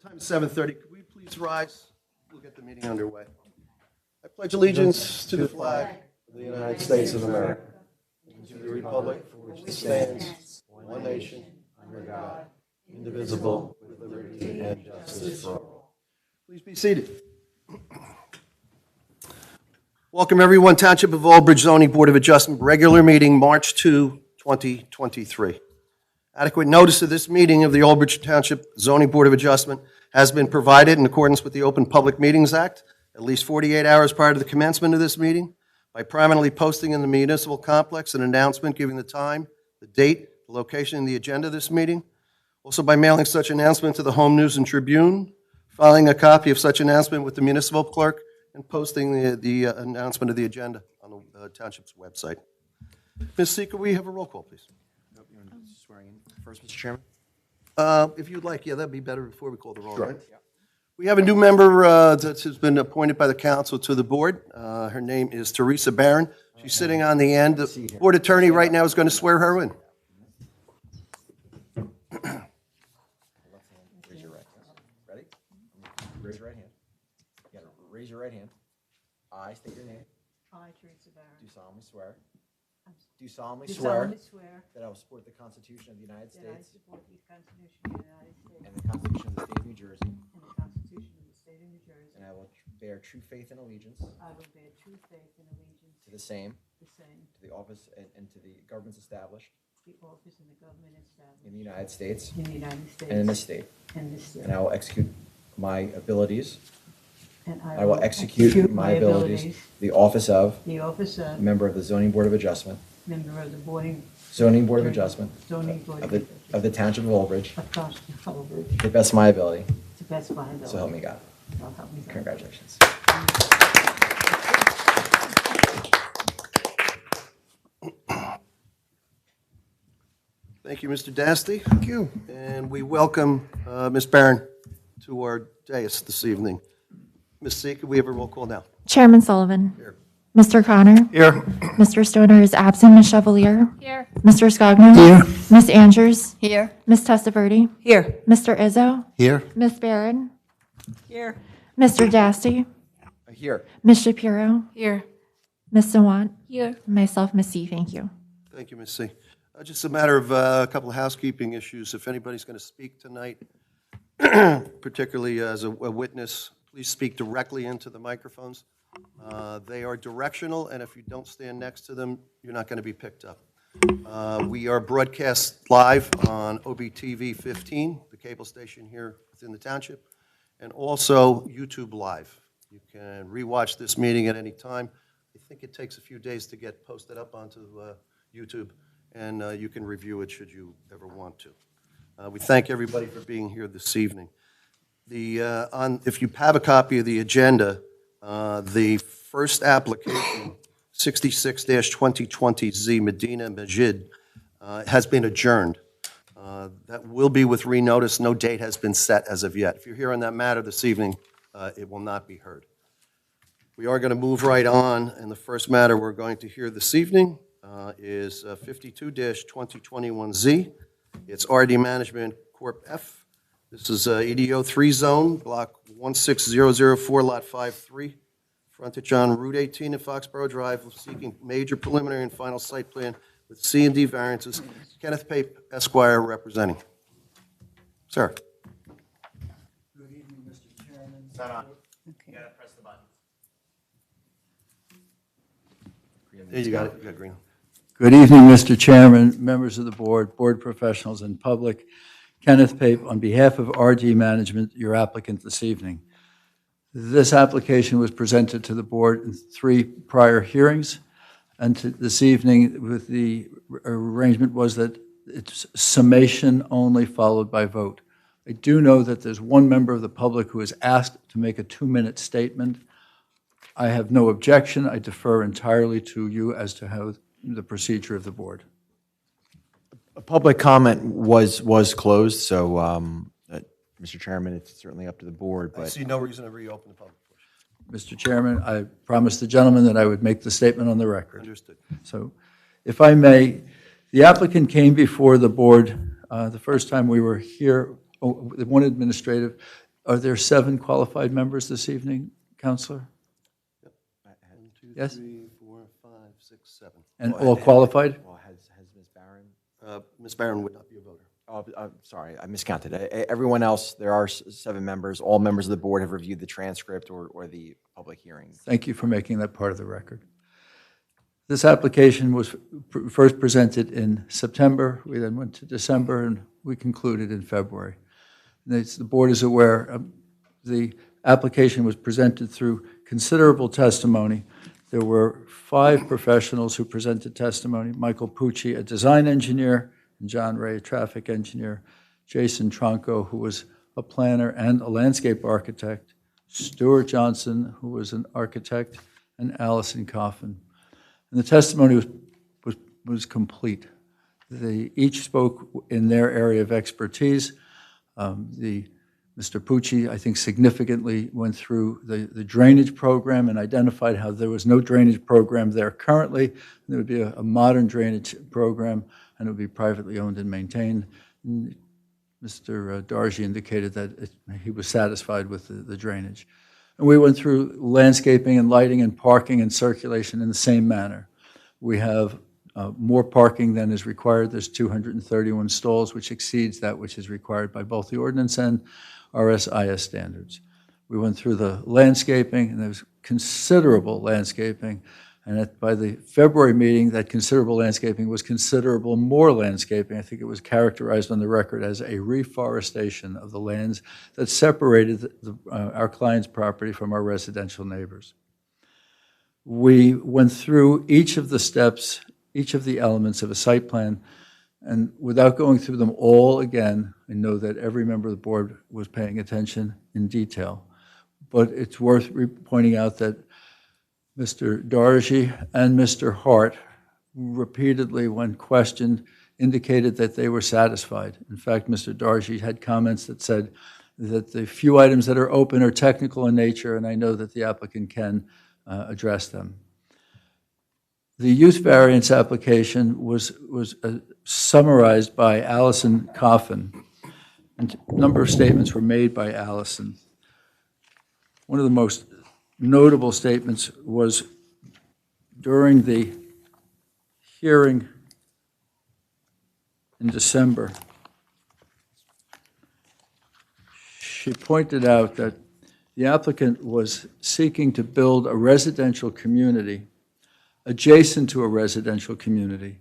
The time is 7:30. Could we please rise? We'll get the meeting underway. I pledge allegiance to the flag of the United States of America and to the republic for which it stands, one nation, under God, indivisible, with liberty and justice for all. Please be seated. Welcome, everyone. Township of Aldbridge Zoning Board of Adjustment, regular meeting, March 2, 2023. Adequate notice of this meeting of the Aldbridge Township Zoning Board of Adjustment has been provided in accordance with the Open Public Meetings Act at least 48 hours prior to the commencement of this meeting by prominently posting in the municipal complex an announcement giving the time, the date, the location, and the agenda of this meeting. Also by mailing such announcement to the Home News and Tribune, filing a copy of such announcement with the municipal clerk, and posting the announcement of the agenda on the Township's website. Ms. C, could we have a roll call, please? Swearing in first, Mr. Chairman. If you'd like, yeah, that'd be better before we call the roll, Sure. right? Yeah. We have a new member that has been appointed by the council to the board. Her name is Teresa Barron. She's sitting on the end. The board attorney right now is going to swear her in. Raise your right hand. Ready? Raise your right hand. You gotta raise your right hand. I state your name. I, Teresa Barron. Do solemnly swear. Do solemnly swear swear that I will support the Constitution of the United that I States support the Constitution of the United States and the Constitution of the State of New Jersey, and the Constitution of the State of New Jersey. and I will bear true faith and allegiance I will bear true faith and allegiance to the same, to to the office and to the governments established the office and the government established in the United States in the United States and in this state. and this state. And I will execute my abilities. And I will execute my abilities. The office of The office of member of the Zoning Board of Adjustment. member of the Zoning Board of Adjustment Zoning Board of the Township of Aldbridge, of Township of Aldbridge, to the best of my ability. to the best of my ability. So help me God. So help me God. Congratulations. Thank you, Mr. Dasty. Thank you. And we welcome Ms. Barron to our dais this evening. Ms. C, could we have a roll call now? Chairman Sullivan. Here. Mr. Connor. Here. Mr. Stoner is absent. Ms. Chevalier. Here. Mr. Scogno. Here. Ms. Andrews. Here. Ms. Testaverde. Here. Mr. Izzo. Here. Ms. Barron. Here. Mr. Dasty. Here. Ms. Shapiro. Here. Ms. Sawant. Here. Myself, Ms. C. Thank you. Thank you, Ms. C. Just a matter of a couple of housekeeping issues. If anybody's going to speak tonight, particularly as a witness, please speak directly into the microphones. They are directional, and if you don't stand next to them, you're not going to be picked up. We are broadcast live on OBTV 15, the cable station here within the township, and also YouTube Live. You can rewatch this meeting at any time. I think it takes a few days to get posted up onto YouTube, and you can review it should you ever want to. We thank everybody for being here this evening. If you have a copy of the agenda, the first application, 66-2020Z Medina Majid, has been adjourned. That will be with renotice. No date has been set as of yet. If you're here on that matter this evening, it will not be heard. We are going to move right on, and the first matter we're going to hear this evening is 52-2021Z. It's RD Management Corp. F. This is EDO 3 zone, block 16004, lot 53, frontage on Route 18 at Foxborough Drive, seeking major preliminary and final site plan with C&D variances. Kenneth Pape, Esquire, representing. Sir. Good evening, Mr. Chairman. Not on. Okay. You gotta press the button. There you got it. You got green. Good evening, Mr. Chairman, members of the board, board professionals, and public. Kenneth Pape, on behalf of RD Management, your applicant this evening. This application was presented to the board in 3 prior hearings, and this evening, with the arrangement was that it's summation only followed by vote. I do know that there's one member of the public who has asked to make a 2-minute statement. I have no objection. I defer entirely to you as to how the procedure of the board. A public comment was closed, so, Mr. Chairman, it's certainly up to the board, I but see no reason to reopen the public portion. Mr. Chairman, I promised the gentleman that I would make the statement on the record. Understood. So, if I may, the applicant came before the board the first time we were here, one administrative, Are there 7 qualified members this evening, Counselor? 1, 2, Yes. 3, 4, 5, 6, 7. And all qualified? Well, has Ms. Barron? Ms. Barron would not be a voter. Oh, I'm sorry, I miscounted. Everyone else, there are 7 members. All members of the board have reviewed the transcript or the public hearings. Thank you for making that part of the record. This application was first presented in September. We then went to December, and we concluded in February. And as the board is aware, the application was presented through considerable testimony. There were 5 professionals who presented testimony: Michael Pucci, a design engineer, and John Ray, a traffic engineer, Jason Tronco, who was a planner and a landscape architect, Stuart Johnson, who was an architect, and Allison Coffin. And the testimony was complete. They each spoke in their area of expertise. Mr. Pucci, I think, significantly went through the drainage program and identified how there was no drainage program there currently. And there would be a modern drainage program, and it would be privately owned and maintained. And Mr. Darji indicated that he was satisfied with the drainage. And we went through landscaping and lighting and parking and circulation in the same manner. We have more parking than is required. There's 231 stalls, which exceeds that which is required by both the ordinance and RSIS standards. We went through the landscaping, and there was considerable landscaping. And by the February meeting, that considerable landscaping was considerable more landscaping. I think it was characterized on the record as a reforestation of the lands that separated our client's property from our residential neighbors. We went through each of the steps, each of the elements of a site plan, and without going through them all again, I know that every member of the board was paying attention in detail. But it's worth pointing out that Mr. Darji and Mr. Hart repeatedly, when questioned, indicated that they were satisfied. In fact, Mr. Darji had comments that said that the few items that are open are technical in nature, and I know that the applicant can address them. The use variance application was summarized by Allison Coffin, and a number of statements were made by Allison. One of the most notable statements was during the hearing in December. She pointed out that the applicant was seeking to build a residential community adjacent to a residential community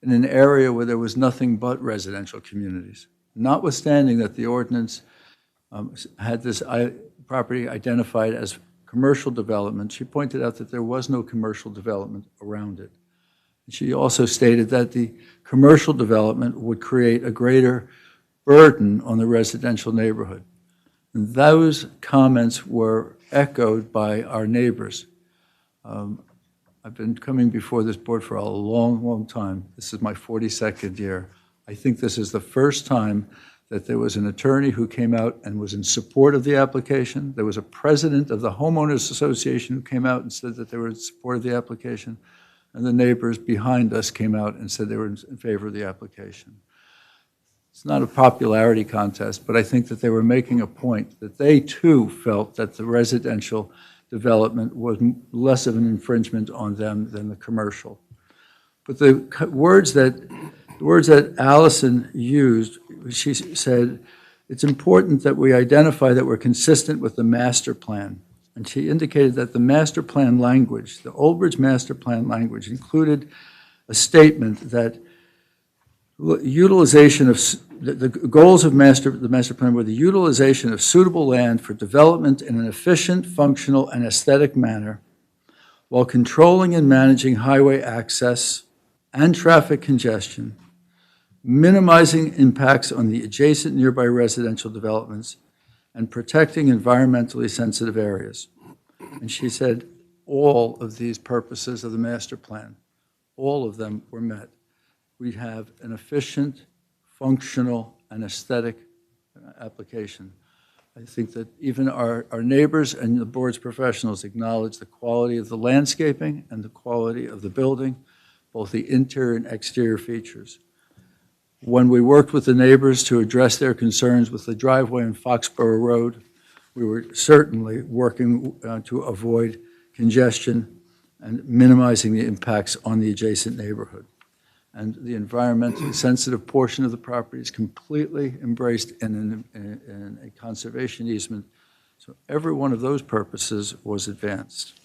in an area where there was nothing but residential communities, notwithstanding that the ordinance had this property identified as commercial development. She pointed out that there was no commercial development around it. She also stated that the commercial development would create a greater burden on the residential neighborhood. And those comments were echoed by our neighbors. I've been coming before this board for a long, long time. This is my 42nd year. I think this is the first time that there was an attorney who came out and was in support of the application. There was a president of the Homeowners Association who came out and said that they were in support of the application. And the neighbors behind us came out and said they were in favor of the application. It's not a popularity contest, but I think that they were making a point that they too felt that the residential development was less of an infringement on them than the commercial. But the words that Allison used, she said, it's important that we identify that we're consistent with the master plan. And she indicated that the master plan language, the Old Bridge master plan language, included a statement that utilization of the goals of the master plan were the utilization of suitable land for development in an efficient, functional, and aesthetic manner, while controlling and managing highway access and traffic congestion, minimizing impacts on the adjacent nearby residential developments, and protecting environmentally sensitive areas. And she said all of these purposes of the master plan, all of them were met. We have an efficient, functional, and aesthetic application. I think that even our neighbors and the board's professionals acknowledge the quality of the landscaping and the quality of the building, both the interior and exterior features. When we worked with the neighbors to address their concerns with the driveway on Foxborough Road, we were certainly working to avoid congestion and minimizing the impacts on the adjacent neighborhood. And the environmentally sensitive portion of the property is completely embraced in a conservation easement. So every one of those purposes was advanced.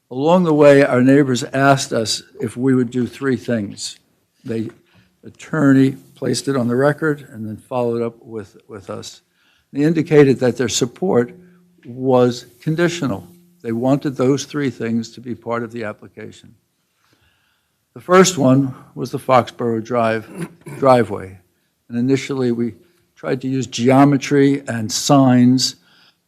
Along the way, our neighbors asked us if we would do three things. The attorney placed it on the record and then followed up with us. They indicated that their support was conditional. They wanted those three things to be part of the application. The first one was the Foxborough driveway. And initially, we tried to use geometry and signs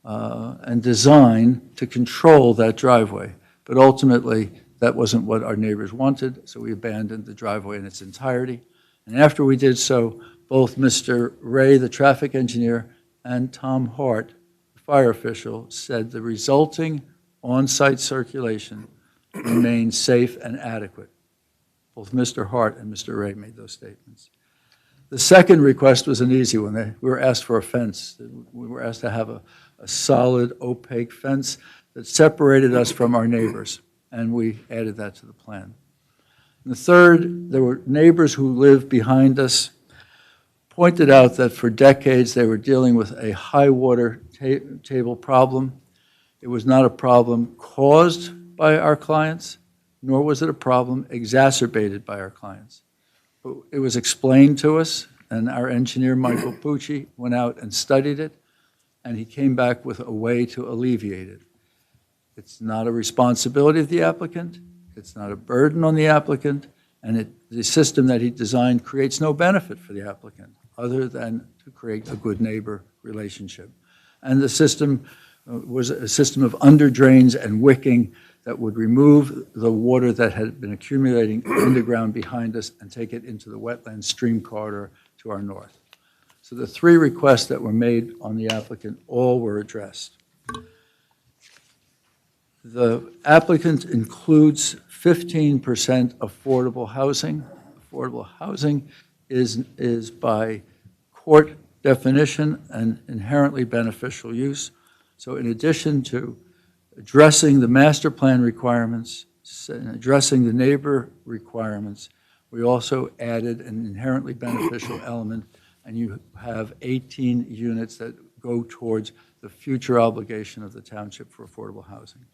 and design to control that driveway. But ultimately, that wasn't what our neighbors wanted, so we abandoned the driveway in its entirety. And after we did so, both Mr. Ray, the traffic engineer, and Tom Hart, the fire official, said the resulting on-site circulation remained safe and adequate. Both Mr. Hart and Mr. Ray made those statements. The second request was an easy one. We were asked for a fence. We were asked to have a solid, opaque fence that separated us from our neighbors, and we added that to the plan. And the third, there were neighbors who lived behind us, pointed out that for decades they were dealing with a high water table problem. It was not a problem caused by our clients, nor was it a problem exacerbated by our clients. But it was explained to us, and our engineer, Michael Pucci, went out and studied it, and he came back with a way to alleviate it. It's not a responsibility of the applicant, it's not a burden on the applicant, and the system that he designed creates no benefit for the applicant other than to create a good neighbor relationship. And the system was a system of under drains and wicking that would remove the water that had been accumulating underground behind us and take it into the wetland stream corridor to our north. So the three requests that were made on the applicant all were addressed. The applicant includes 15% affordable housing. Affordable housing is by court definition an inherently beneficial use. So in addition to addressing the master plan requirements and addressing the neighbor requirements, we also added an inherently beneficial element, and you have 18 units that go towards the future obligation of the township for affordable housing.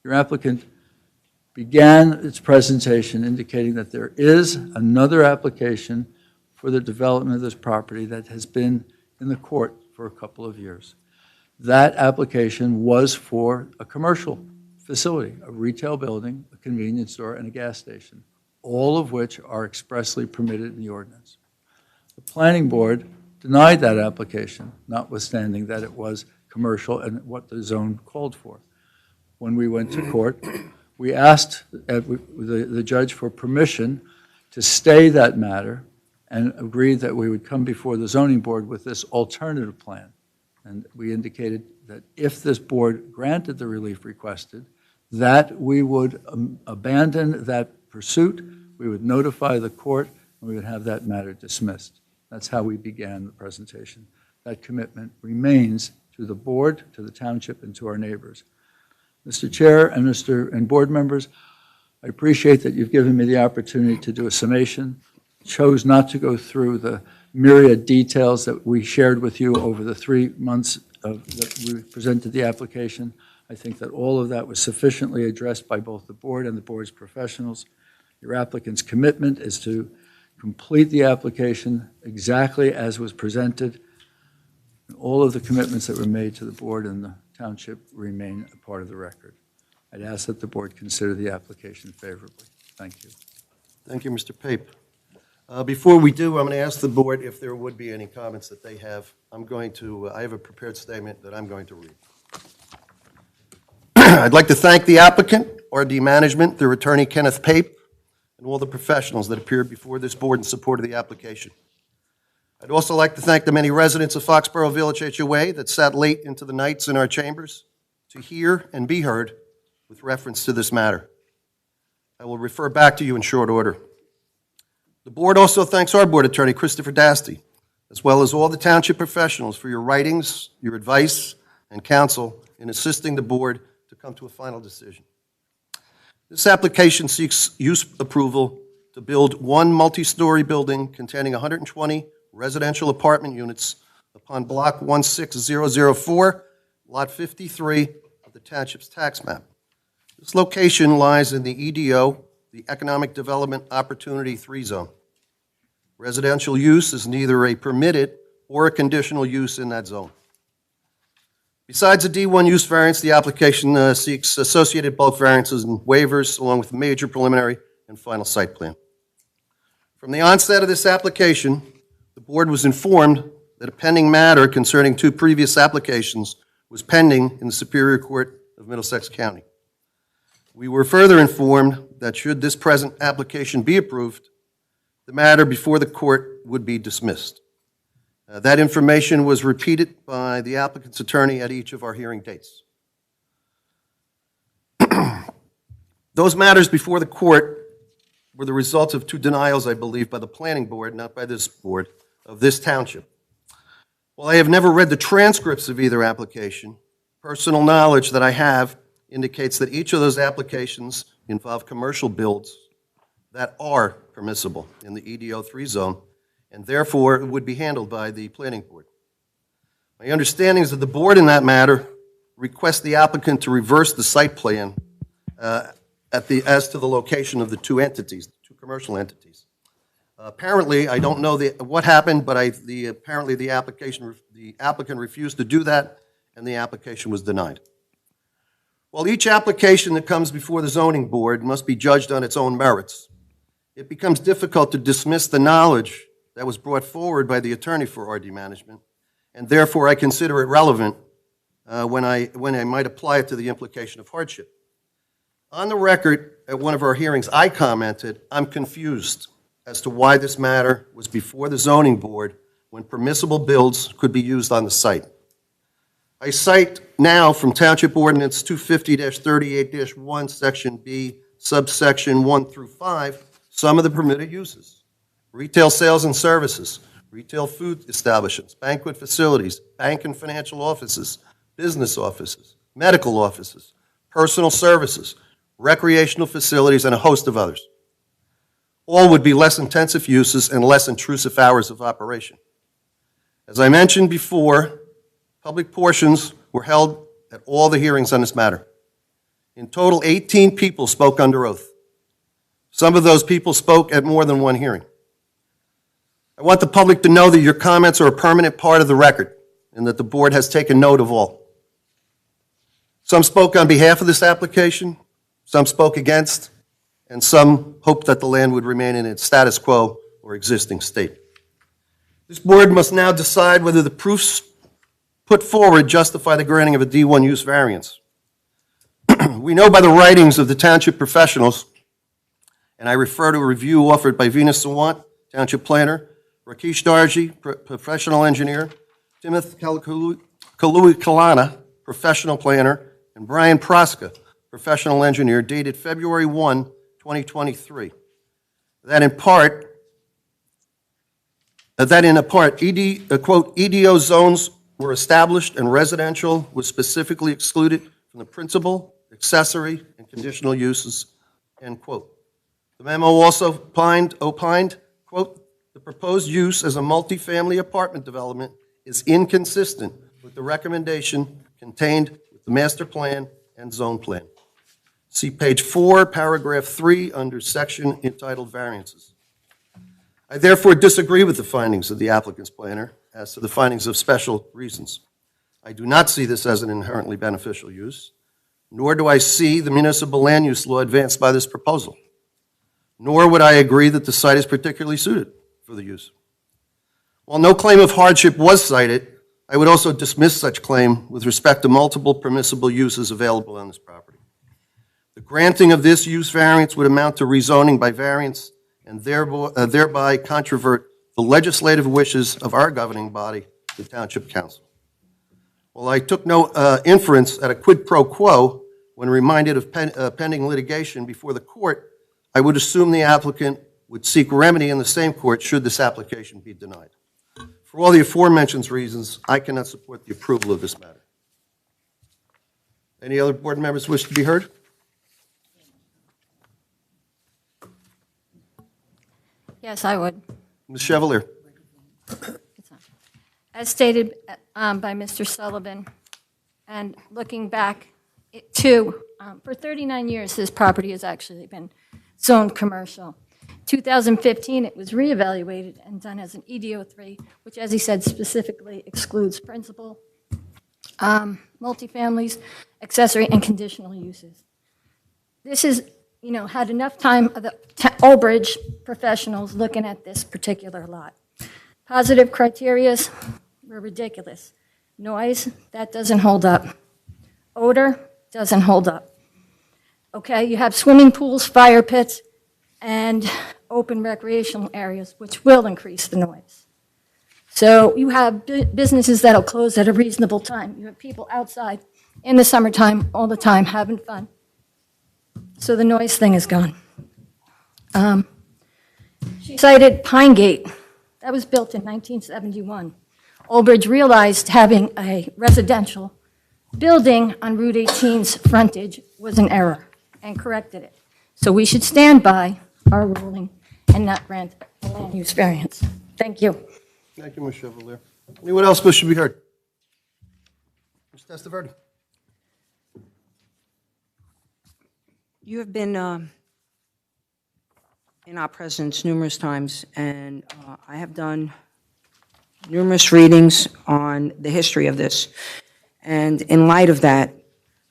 Your applicant began its presentation indicating that there is another application for the development of this property that has been in the court for a couple of years. That application was for a commercial facility, a retail building, a convenience store, and a gas station, all of which are expressly permitted in the ordinance. The planning board denied that application, notwithstanding that it was commercial and what the zone called for. When we went to court, we asked the judge for permission to stay that matter and agreed that we would come before the zoning board with this alternative plan. And we indicated that if this board granted the relief requested, that we would abandon that pursuit, we would notify the court, and we would have that matter dismissed. That's how we began the presentation. That commitment remains to the board, to the township, and to our neighbors. Mr. Chair and board members, I appreciate that you've given me the opportunity to do a summation. Chose not to go through the myriad details that we shared with you over the 3 months that we presented the application. I think that all of that was sufficiently addressed by both the board and the board's professionals. Your applicant's commitment is to complete the application exactly as was presented. And all of the commitments that were made to the board and the township remain a part of the record. I'd ask that the board consider the application favorably. Thank you. Thank you, Mr. Pape. Before we do, I'm going to ask the board if there would be any comments that they have. I have a prepared statement that I'm going to read. I'd like to thank the applicant, RD Management, their attorney Kenneth Pape, and all the professionals that appeared before this board in support of the application. I'd also like to thank the many residents of Foxborough Village HOA that sat late into the nights in our chambers to hear and be heard with reference to this matter. I will refer back to you in short order. The board also thanks our board attorney, Christopher Dasty, as well as all the township professionals for your writings, your advice, and counsel in assisting the board to come to a final decision. This application seeks use approval to build one multi-story building containing 120 residential apartment units upon Block 16004, Lot 53 of the township's tax map. This location lies in the EDO, the Economic Development Opportunity 3 Zone. Residential use is neither a permitted or a conditional use in that zone. Besides the D1 use variance, the application seeks associated bulk variances and waivers, along with a major preliminary and final site plan. From the onset of this application, the board was informed that a pending matter concerning two previous applications was pending in the Superior Court of Middlesex County. We were further informed that should this present application be approved, the matter before the court would be dismissed. That information was repeated by the applicant's attorney at each of our hearing dates. Those matters before the court were the result of two denials, I believe, by the planning board, not by this board, of this township. While I have never read the transcripts of either application, personal knowledge that I have indicates that each of those applications involve commercial builds that are permissible in the EDO 3 zone, and therefore would be handled by the planning board. My understanding is that the board in that matter requests the applicant to reverse the site plan as to the location of the two entities, the two commercial entities. Apparently, I don't know what happened, but apparently the applicant refused to do that, and the application was denied. While each application that comes before the zoning board must be judged on its own merits, it becomes difficult to dismiss the knowledge that was brought forward by the attorney for RD Management, and therefore I consider it relevant when I might apply it to the implication of hardship. On the record, at one of our hearings, I commented, I'm confused as to why this matter was before the zoning board when permissible builds could be used on the site. I cite now from Township Ordinance 250-38-1, Section B, subsection 1 through 5, some of the permitted uses: retail sales and services, retail food establishments, banquet facilities, bank and financial offices, business offices, medical offices, personal services, recreational facilities, and a host of others. All would be less intensive uses and less intrusive hours of operation. As I mentioned before, public portions were held at all the hearings on this matter. In total, 18 people spoke under oath. Some of those people spoke at more than one hearing. I want the public to know that your comments are a permanent part of the record and that the board has taken note of all. Some spoke on behalf of this application, some spoke against, and some hoped that the land would remain in its status quo or existing state. This board must now decide whether the proofs put forward justify the granting of a D1 use variance. We know by the writings of the township professionals, and I refer to a review offered by Venus Sawant, township planner, Rakesh Darji, professional engineer, Timothy Kalui-Kalana, professional planner, and Brian Proska, professional engineer, dated February 1, 2023. That in a part, EDO zones were established and residential was specifically excluded from the principal, accessory, and conditional uses, end quote. The memo also opined, quote, the proposed use as a multifamily apartment development is inconsistent with the recommendation contained with the master plan and zone plan. See page 4, paragraph 3, under section entitled Variances. I therefore disagree with the findings of the applicant's planner as to the findings of special reasons. I do not see this as an inherently beneficial use, nor do I see the municipal land use law advanced by this proposal, nor would I agree that the site is particularly suited for the use. While no claim of hardship was cited, I would also dismiss such claim with respect to multiple permissible uses available on this property. The granting of this use variance would amount to rezoning by variance and thereby controvert the legislative wishes of our governing body, the Township Council. While I took no inference at a quid pro quo when reminded of pending litigation before the court, I would assume the applicant would seek remedy in the same court should this application be denied. For all the aforementioned reasons, I cannot support the approval of this matter. Any other board members wish to be heard? Yes, I would. Ms. Chevalier? As stated by Mr. Sullivan, and looking back for 39 years, this property has actually been zoned commercial. 2015, it was reevaluated and done as an EDO3, which, as he said, specifically excludes principal, multifamilies, accessory, and conditional uses. This is, had enough time of the Old Bridge professionals looking at this particular lot. Positive criterias were ridiculous. Noise, that doesn't hold up. Odor, doesn't hold up. Okay, you have swimming pools, fire pits, and open recreational areas, which will increase the noise. So you have businesses that'll close at a reasonable time. You have people outside in the summertime all the time having fun. So the noise thing is gone. She cited Pine Gate. That was built in 1971. Old Bridge realized having a residential building on Route 18's frontage was an error and corrected it. So we should stand by our ruling and not grant a land use variance. Thank you. Thank you, Ms. Chevalier. Anyone else wish to be heard? Ms. Testaverde? You have been in our presence numerous times, and I have done numerous readings on the history of this. And in light of that,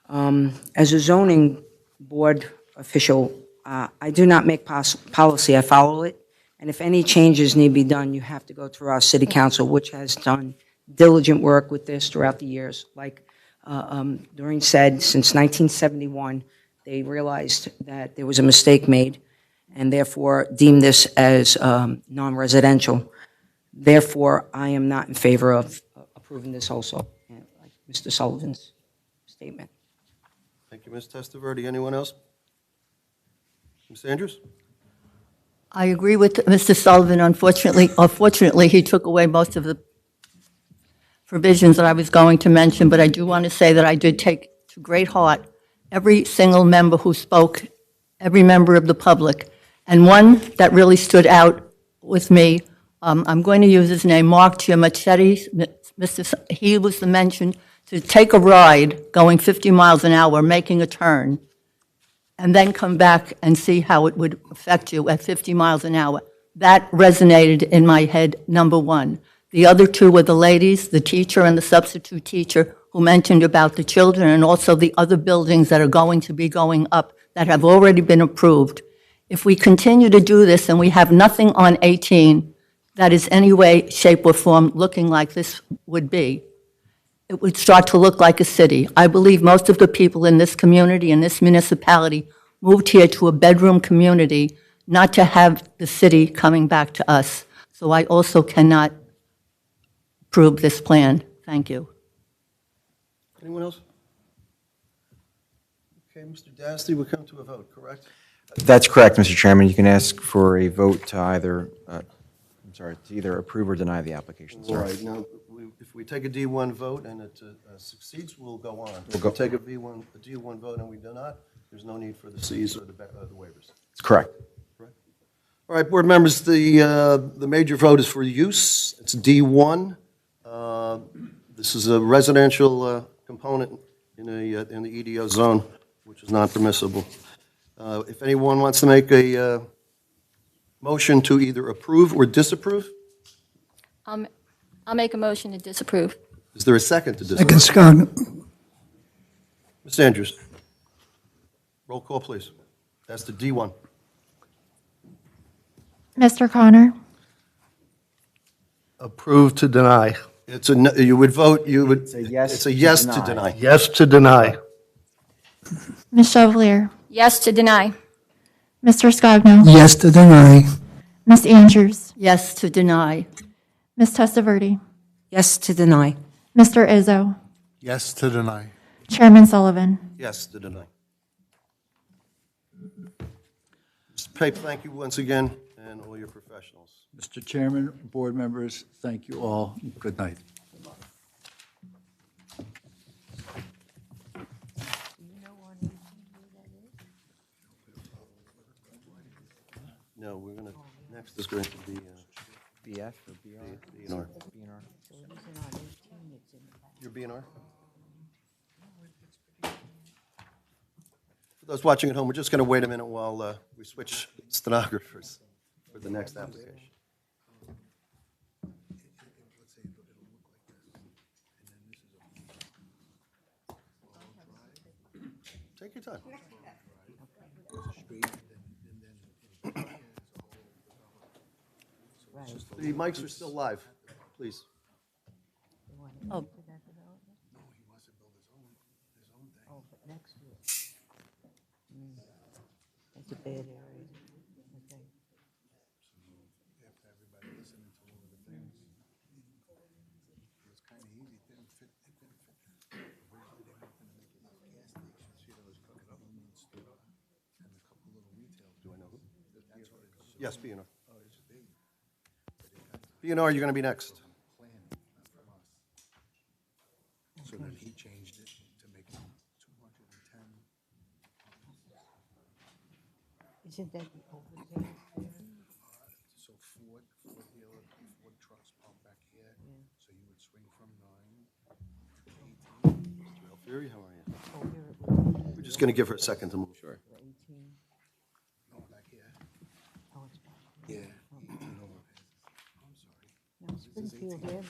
as a zoning board official, I do not make policy, I follow it. And if any changes need to be done, you have to go through our city council, which has done diligent work with this throughout the years. Like Doreen said, since 1971, they realized that there was a mistake made and therefore deemed this as non-residential. Therefore, I am not in favor of approving this also, like Mr. Sullivan's statement. Thank you, Ms. Testaverde. Anyone else? Ms. Andrews? I agree with Mr. Sullivan. Unfortunately, he took away most of the provisions that I was going to mention, but I do want to say that I did take to great heart every single member who spoke, every member of the public, and one that really stood out with me, I'm going to use his name, Mark Giamacchetti. He was the mention to take a ride going 50 miles an hour, making a turn, and then come back and see how it would affect you at 50 miles an hour. That resonated in my head, number one. The other two were the ladies, the teacher and the substitute teacher, who mentioned about the children and also the other buildings that are going to be going up that have already been approved. If we continue to do this and we have nothing on 18 that is any way, shape, or form looking like this would be, it would start to look like a city. I believe most of the people in this community, in this municipality, moved here to a bedroom community, not to have the city coming back to us. So I also cannot approve this plan. Thank you. Anyone else? Okay, Mr. Dasty, we'll come to a vote, correct? That's correct, Mr. Chairman. You can ask for a vote to either, to either approve or deny the application, All sir. right, now, if we take a D1 vote and it succeeds, we'll go on. If go- we take a D1 vote and we do not, there's no need for the Cs or the waivers. That's correct. All right, board members, the major vote is for use. It's D1. This is a residential component in the EDO zone, which is not permissible. If anyone wants to make a motion to either approve or disapprove, I'll make a motion to disapprove. is there a second to disapprove? Ms. Andrews. Roll call, please. That's the D1. Mr. Connor, Approve to deny. It's a, you would vote, you would. It's a yes It's a to yes to deny. deny. Yes to deny. Ms. Chevalier, Yes to deny. Mr. Scogno, Yes to deny. Ms. Andrews, Yes to deny. Ms. Testaverde, Yes to deny. Mr. Izzo, Yes to deny. Chairman Sullivan. Yes to deny. Mr. Pape, thank you once again, and all your professionals. Mr. Chairman, board members, thank you all. Good night. No, we're going to, next is going to be BF or BR? B&R. BNR. Your B&R? For those watching at home, we're just going to wait a minute while we switch stenographers for the next application. Take your time. The mics are still live, please. Oh, That's a bad area. Okay. Yes, B&R. B&R, you're going to be next. So then he changed it to make it 210. Isn't that the overpass? So Ford dealer, Ford trucks park back here. So you would swing from 9 to 18. Mr. Alfieri, how are you? We're just going to give her a second to move. Sure. No, back here. Oh, it's back. Yeah. 18 overpasses. I'm sorry. No, Springfield Avenue.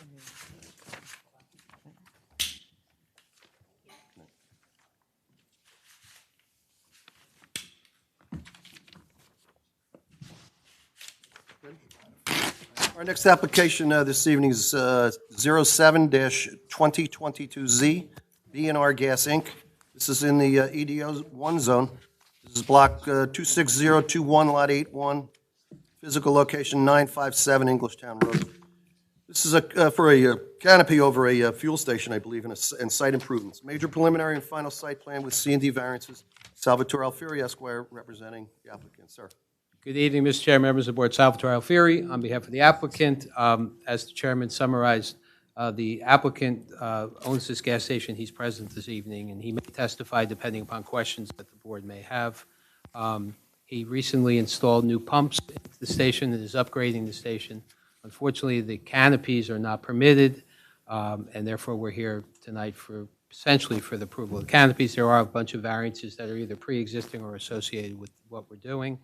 Our next application this evening is 07-2022Z, B&R Gas Inc. This is in the EDO 1 zone. This is block 26021, lot 81, physical location 957 Englishtown Road. This is for a canopy over a fuel station, I believe, and site improvements. Major preliminary and final site plan with C&D variances. Salvatore Alfieri, Esquire, representing the applicant. Sir. Good evening, Mr. Chair, members of the board. Salvatore Alfieri on behalf of the applicant. As the chairman summarized, the applicant owns this gas station. He's present this evening, and he may testify depending upon questions that the board may have. He recently installed new pumps into the station and is upgrading the station. Unfortunately, the canopies are not permitted, and therefore we're here tonight essentially for the approval of the canopies. There are a bunch of variances that are either pre-existing or associated with what we're doing.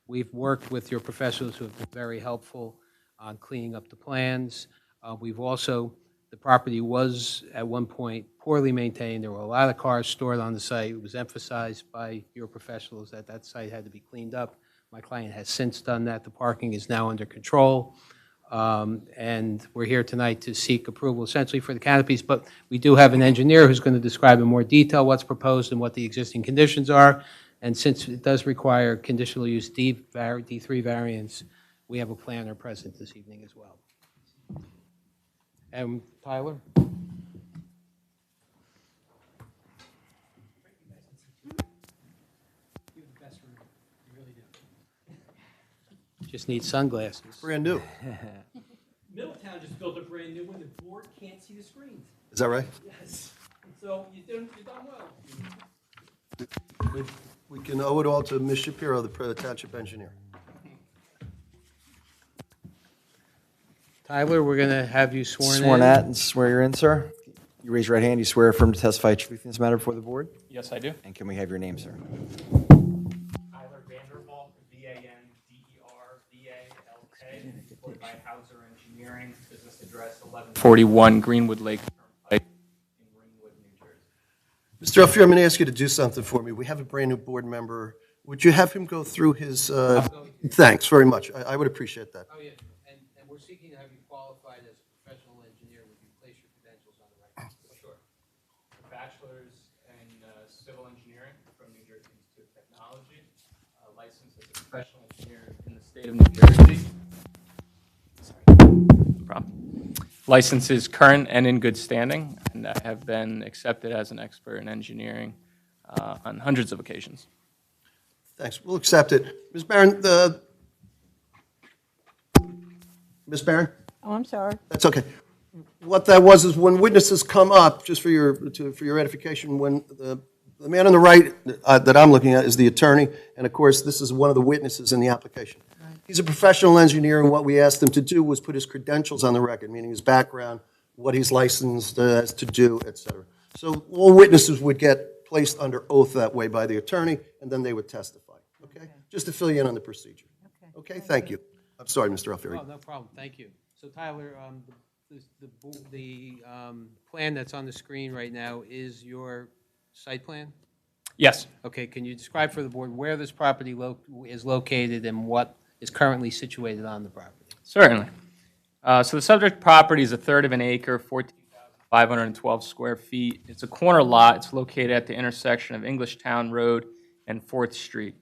We've worked with your professionals who have been very helpful on cleaning up the plans. The property was at one point poorly maintained. There were a lot of cars stored on the site. It was emphasized by your professionals that that site had to be cleaned up. My client has since done that. The parking is now under control. And we're here tonight to seek approval essentially for the canopies, but we do have an engineer who's going to describe in more detail what's proposed and what the existing conditions are. And since it does require conditional use D3 variance, we have a planner present this evening as well. And Tyler? Just need sunglasses. Brand new. Middletown just built a brand new one. The board can't see the screens. Is that right? Yes. So you've done well. We can owe it all to Ms. Shapiro, the township engineer. Tyler, we're going to have you sworn in. Sworn at and swear you're in, sir. You raise your right hand. You swear affirm to testify truth in this matter before the board? Yes, I do. And can we have your name, sir? Tyler Vandervalk, Vandervalk, employed by Hauser Engineering, business address 1141 Greenwood Lake Turnpike in Greenwood, New Jersey. Mr. Alfieri, I'm going to ask you to do something for me. We have a brand-new board member. Would you have him go through his, thanks very much. I would appreciate that. Oh, yeah, and we're seeking to have you qualified as a professional engineer. Would you place your credentials on the record? Sure. A bachelor's in civil engineering from New Jersey Institute of Technology, licensed as a professional engineer in the state of New Jersey. No problem. License is current and in good standing, and I have been accepted as an expert in engineering on hundreds of occasions. Thanks. We'll accept it. Ms. Barron, Ms. Barron? Oh, I'm sorry. That's okay. What that was is when witnesses come up, just for your edification, when the man on the right that I'm looking at is the attorney, and of course, this is one of the witnesses in the application. He's a professional engineer, and what we asked him to do was put his credentials on the record, meaning his background, what he's licensed as to do, et cetera. So all witnesses would get placed under oath that way by the attorney, and then they would testify, okay? Just to fill you in on the procedure. Okay, thank you. I'm sorry, Mr. Alfieri. Oh, no problem, thank you. So Tyler, the plan that's on the screen right now is your site plan? Yes. Okay, can you describe for the board where this property is located and what is currently situated on the property? Certainly. So the subject property is a third of an acre, 14,512 square feet. It's a corner lot. It's located at the intersection of Englishtown Road and 4th Street.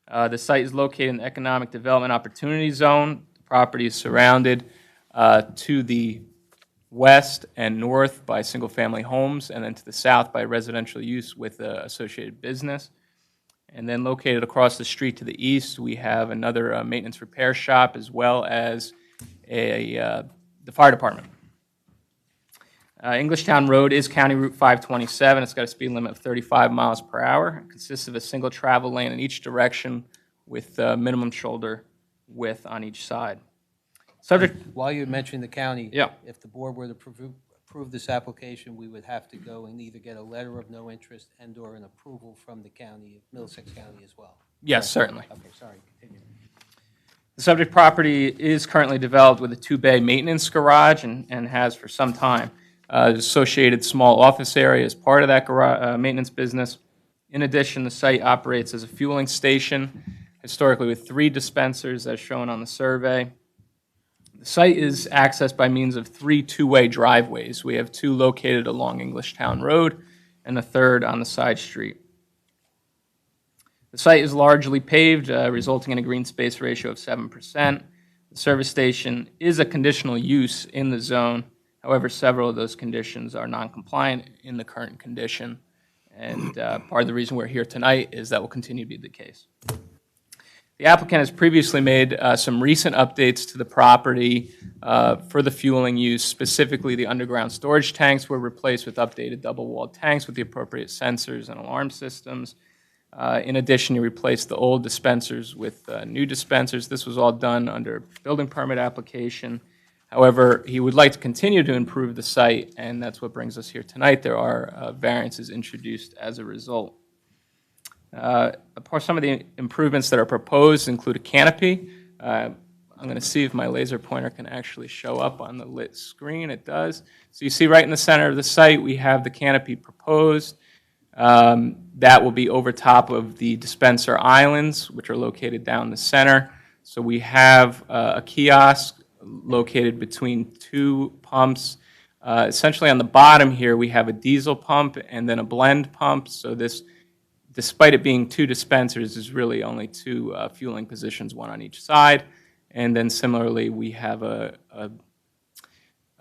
The site is located in the Economic Development Opportunity Zone. The property is surrounded to the west and north by single-family homes, and then to the south by residential use with associated business. And then located across the street to the east, we have another maintenance repair shop as well as the fire department. Englishtown Road is County Route 527. It's got a speed limit of 35 miles per hour. It consists of a single travel lane in each direction with minimum shoulder width on each side. Subject. While you mentioned the county, Yeah. if the board were to approve this application, we would have to go and either get a letter of no interest and/or an approval from the county, Middlesex County as well. Yes, certainly. Okay, sorry, continue. The subject property is currently developed with a 2-bay maintenance garage and has for some time. Associated small office area as part of that garage, maintenance business. In addition, the site operates as a fueling station, historically with 3 dispensers as shown on the survey. The site is accessed by means of 3 two-way driveways. We have 2 located along Englishtown Road and a third on the side street. The site is largely paved, resulting in a green space ratio of 7%. The service station is a conditional use in the zone. However, several of those conditions are non-compliant in the current condition. And part of the reason we're here tonight is that will continue to be the case. The applicant has previously made some recent updates to the property for the fueling use. Specifically, the underground storage tanks were replaced with updated double-walled tanks with the appropriate sensors and alarm systems. In addition, he replaced the old dispensers with new dispensers. This was all done under building permit application. However, he would like to continue to improve the site, and that's what brings us here tonight. There are variances introduced as a result. Some of the improvements that are proposed include a canopy. I'm going to see if my laser pointer can actually show up on the lit screen. It does. So you see right in the center of the site, we have the canopy proposed. That will be over top of the dispenser islands, which are located down the center. So we have a kiosk located between 2 pumps. Essentially on the bottom here, we have a diesel pump and then a blend pump. So this, despite it being 2 dispensers, is really only 2 fueling positions, 1 on each side. And then similarly, we have a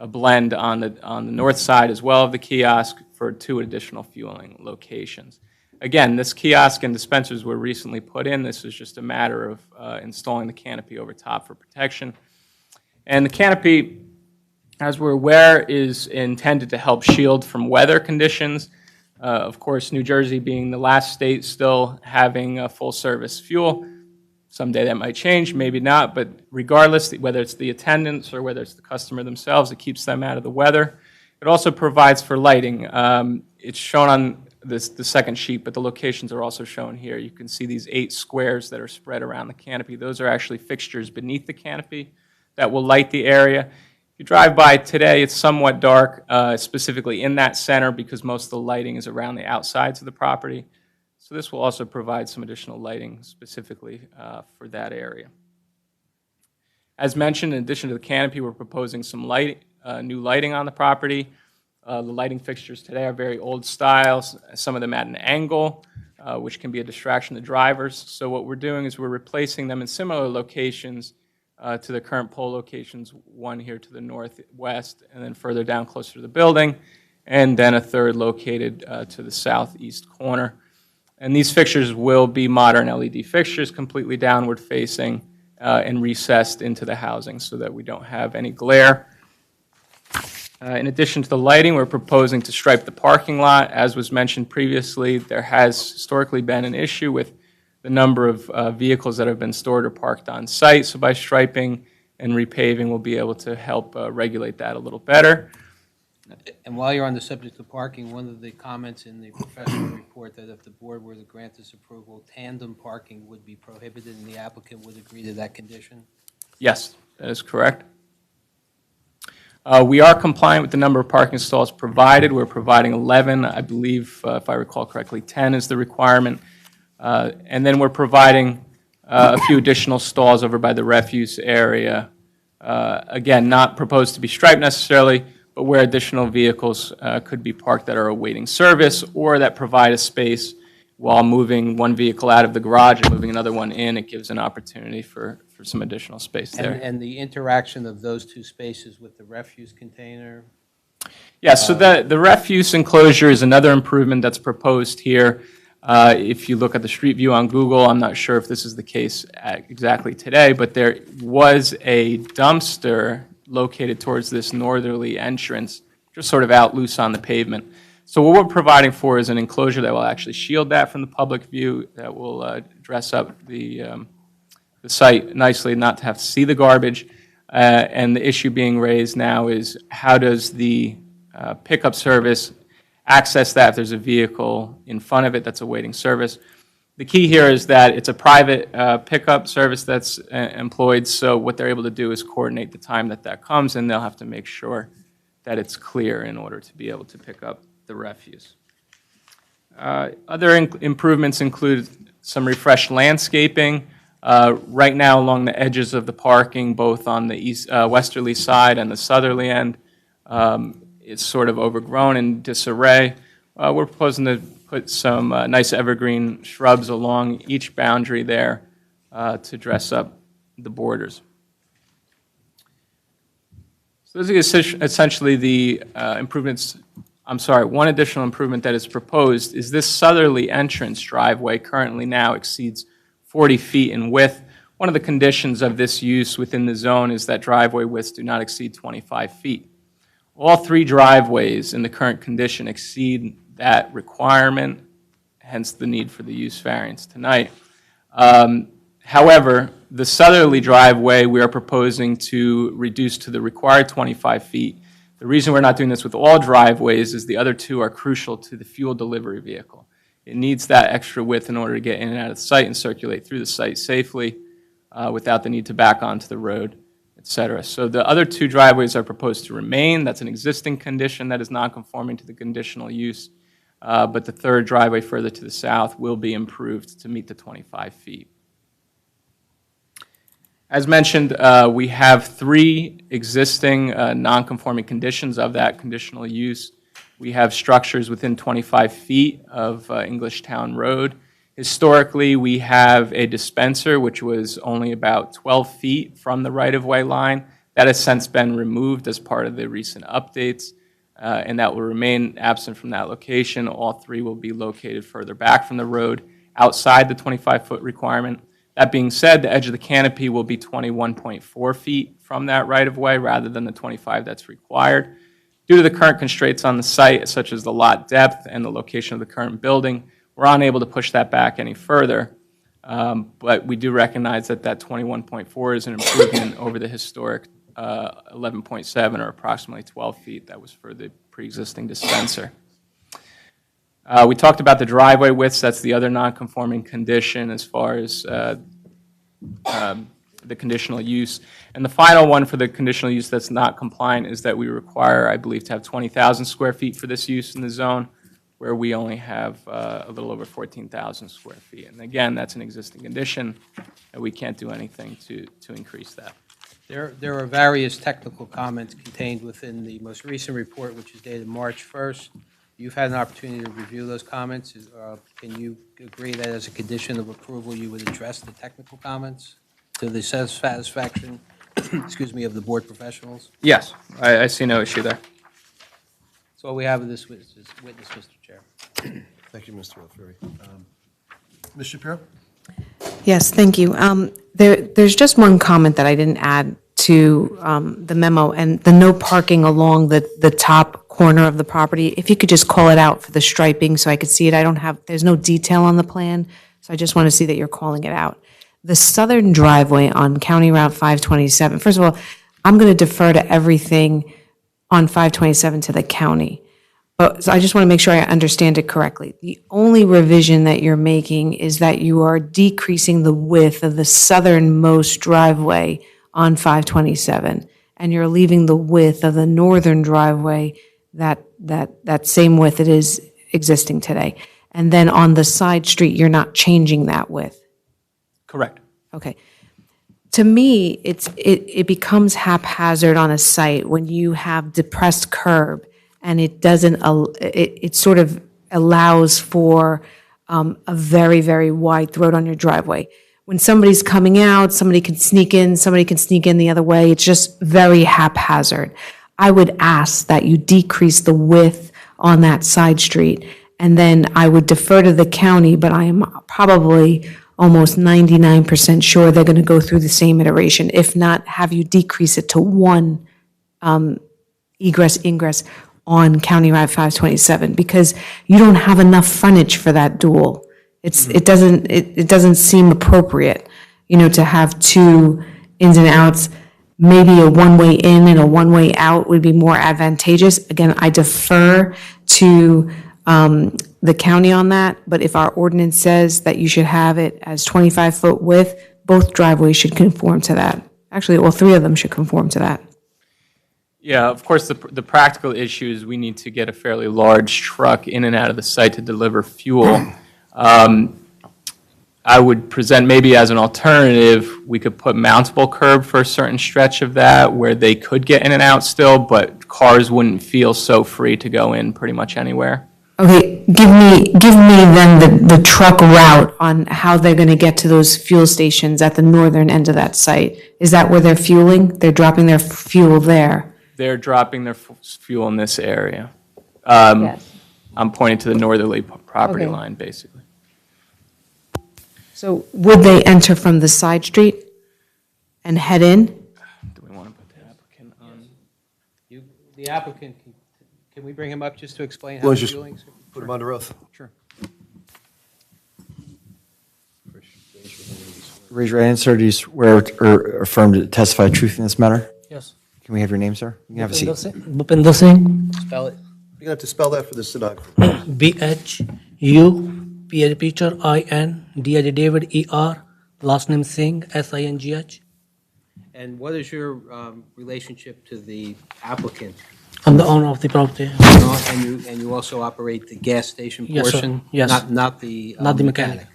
blend on the north side as well of the kiosk for 2 additional fueling locations. Again, this kiosk and dispensers were recently put in. This is just a matter of installing the canopy over top for protection. And the canopy, as we're aware, is intended to help shield from weather conditions. Of course, New Jersey being the last state still having full-service fuel. Someday that might change, maybe not, but regardless, whether it's the attendants or whether it's the customer themselves, it keeps them out of the weather. It also provides for lighting. It's shown on the second sheet, but the locations are also shown here. You can see these 8 squares that are spread around the canopy. Those are actually fixtures beneath the canopy that will light the area. If you drive by today, it's somewhat dark, specifically in that center because most of the lighting is around the outsides of the property. So this will also provide some additional lighting specifically for that area. As mentioned, in addition to the canopy, we're proposing some new lighting on the property. The lighting fixtures today are very old styles, some of them at an angle, which can be a distraction to drivers. So what we're doing is we're replacing them in similar locations to the current pole locations, one here to the northwest, and then further down closer to the building, and then a third located to the southeast corner. And these fixtures will be modern LED fixtures, completely downward facing, and recessed into the housing so that we don't have any glare. In addition to the lighting, we're proposing to stripe the parking lot. As was mentioned previously, there has historically been an issue with the number of vehicles that have been stored or parked on site. So by striping and repaving, we'll be able to help regulate that a little better. And while you're on the subject of parking, one of the comments in the professional report that if the board were to grant this approval, tandem parking would be prohibited, and the applicant would agree to that condition? Yes, that is correct. We are compliant with the number of parking stalls provided. We're providing 11. I believe, if I recall correctly, 10 is the requirement. And then we're providing a few additional stalls over by the refuse area. Again, not proposed to be striped necessarily, but where additional vehicles could be parked that are awaiting service or that provide a space while moving one vehicle out of the garage and moving another one in. It gives an opportunity for some additional space there. And the interaction of those two spaces with the refuse container? Yes, so the refuse enclosure is another improvement that's proposed here. If you look at the street view on Google, I'm not sure if this is the case exactly today, but there was a dumpster located towards this northerly entrance, just sort of out loose on the pavement. So what we're providing for is an enclosure that will actually shield that from the public view, that will dress up the site nicely, not to have to see the garbage. And the issue being raised now is how does the pickup service access that if there's a vehicle in front of it that's awaiting service. The key here is that it's a private pickup service that's employed, so what they're able to do is coordinate the time that that comes, and they'll have to make sure that it's clear in order to be able to pick up the refuse. Other improvements include some refreshed landscaping. Right now, along the edges of the parking, both on the westerly side and the southerly end, it's sort of overgrown and disarray. We're proposing to put some nice evergreen shrubs along each boundary there to dress up the borders. So those are essentially the improvements. I'm sorry, one additional improvement that is proposed is this southerly entrance driveway currently now exceeds 40 feet in width. One of the conditions of this use within the zone is that driveway widths do not exceed 25 feet. All three driveways in the current condition exceed that requirement, hence the need for the use variance tonight. However, the southerly driveway we are proposing to reduce to the required 25 feet. The reason we're not doing this with all driveways is the other two are crucial to the fuel delivery vehicle. It needs that extra width in order to get in and out of the site and circulate through the site safely without the need to back onto the road, et cetera. So the other two driveways are proposed to remain. That's an existing condition that is non-conforming to the conditional use. But the third driveway further to the south will be improved to meet the 25 feet. As mentioned, we have three existing non-conforming conditions of that conditional use. We have structures within 25 feet of English Town Road. Historically, we have a dispenser which was only about 12 feet from the right-of-way line. That has since been removed as part of the recent updates, and that will remain absent from that location. All three will be located further back from the road outside the 25-foot requirement. That being said, the edge of the canopy will be 21.4 feet from that right-of-way rather than the 25 that's required. Due to the current constraints on the site, such as the lot depth and the location of the current building, we're unable to push that back any further. But we do recognize that that 21.4 is an improvement over the historic 11.7, or approximately 12 feet that was for the pre-existing dispenser. We talked about the driveway widths. That's the other non-conforming condition as far as the conditional use. And the final one for the conditional use that's not compliant is that we require, I believe, to have 20,000 square feet for this use in the zone, where we only have a little over 14,000 square feet. And again, that's an existing condition, and we can't do anything to increase that. There are various technical comments contained within the most recent report, which is dated March 1st. You've had an opportunity to review those comments. Can you agree that as a condition of approval, you would address the technical comments to the satisfaction, excuse me, of the board professionals? Yes, I see no issue there. That's all we have of this witness, Mr. Chair. Thank you, Mr. Alfieri. Ms. Shapiro? Yes, thank you. There's just one comment that I didn't add to the memo, and the no parking along the top corner of the property. If you could just call it out for the striping so I could see it. There's no detail on the plan, so I just want to see that you're calling it out. The southern driveway on County Route 527, first of all, I'm going to defer to everything on 527 to the county. But, so I just want to make sure I understand it correctly. The only revision that you're making is that you are decreasing the width of the southernmost driveway on 527, and you're leaving the width of the northern driveway that same width it is existing today. And then on the side street, you're not changing that width. Correct. Okay. To me, it becomes haphazard on a site when you have depressed curb and it doesn't, it sort of allows for a very, very wide throat on your driveway. When somebody's coming out, somebody can sneak in the other way. It's just very haphazard. I would ask that you decrease the width on that side street, and then I would defer to the county, but I am probably almost 99% sure they're going to go through the same iteration. If not, have you decrease it to one egress, ingress on County Route 527, because you don't have enough frontage for that dual. It doesn't seem appropriate, to have two ins and outs. Maybe a one-way in and a one-way out would be more advantageous. Again, I defer to the county on that, but if our ordinance says that you should have it as 25-foot width, both driveways should conform to that. Actually, all three of them should conform to that. Yeah, of course, the practical issue is we need to get a fairly large truck in and out of the site to deliver fuel. I would present maybe as an alternative, we could put mountable curb for a certain stretch of that where they could get in and out still, but cars wouldn't feel so free to go in pretty much anywhere. Okay, give me then the truck route on how they're going to get to those fuel stations at the northern end of that site. Is that where they're fueling? They're dropping their fuel there? They're dropping their fuel in this area. Yes. I'm pointing to the northerly property Okay. line, basically. So would they enter from the side street and head in? Do we want to put the applicant on? The applicant, can we bring him up just to explain how Well, the just fueling's? put him under oath. Sure. Raise your hand, sir. Do you swear or affirm to testify truth in this matter? Yes. Can we have your name, sir? You can have a seat. Bhupinder Singh, Spell it. You're going to have to spell that for the stenographer. BHU, P as Peter, IN, D as David, ER, last name Singh, SINGH. And what is your relationship to the applicant? I'm the owner of the property. And you also operate the gas station Yes, sir. portion? Yes. Not the Not the mechanic.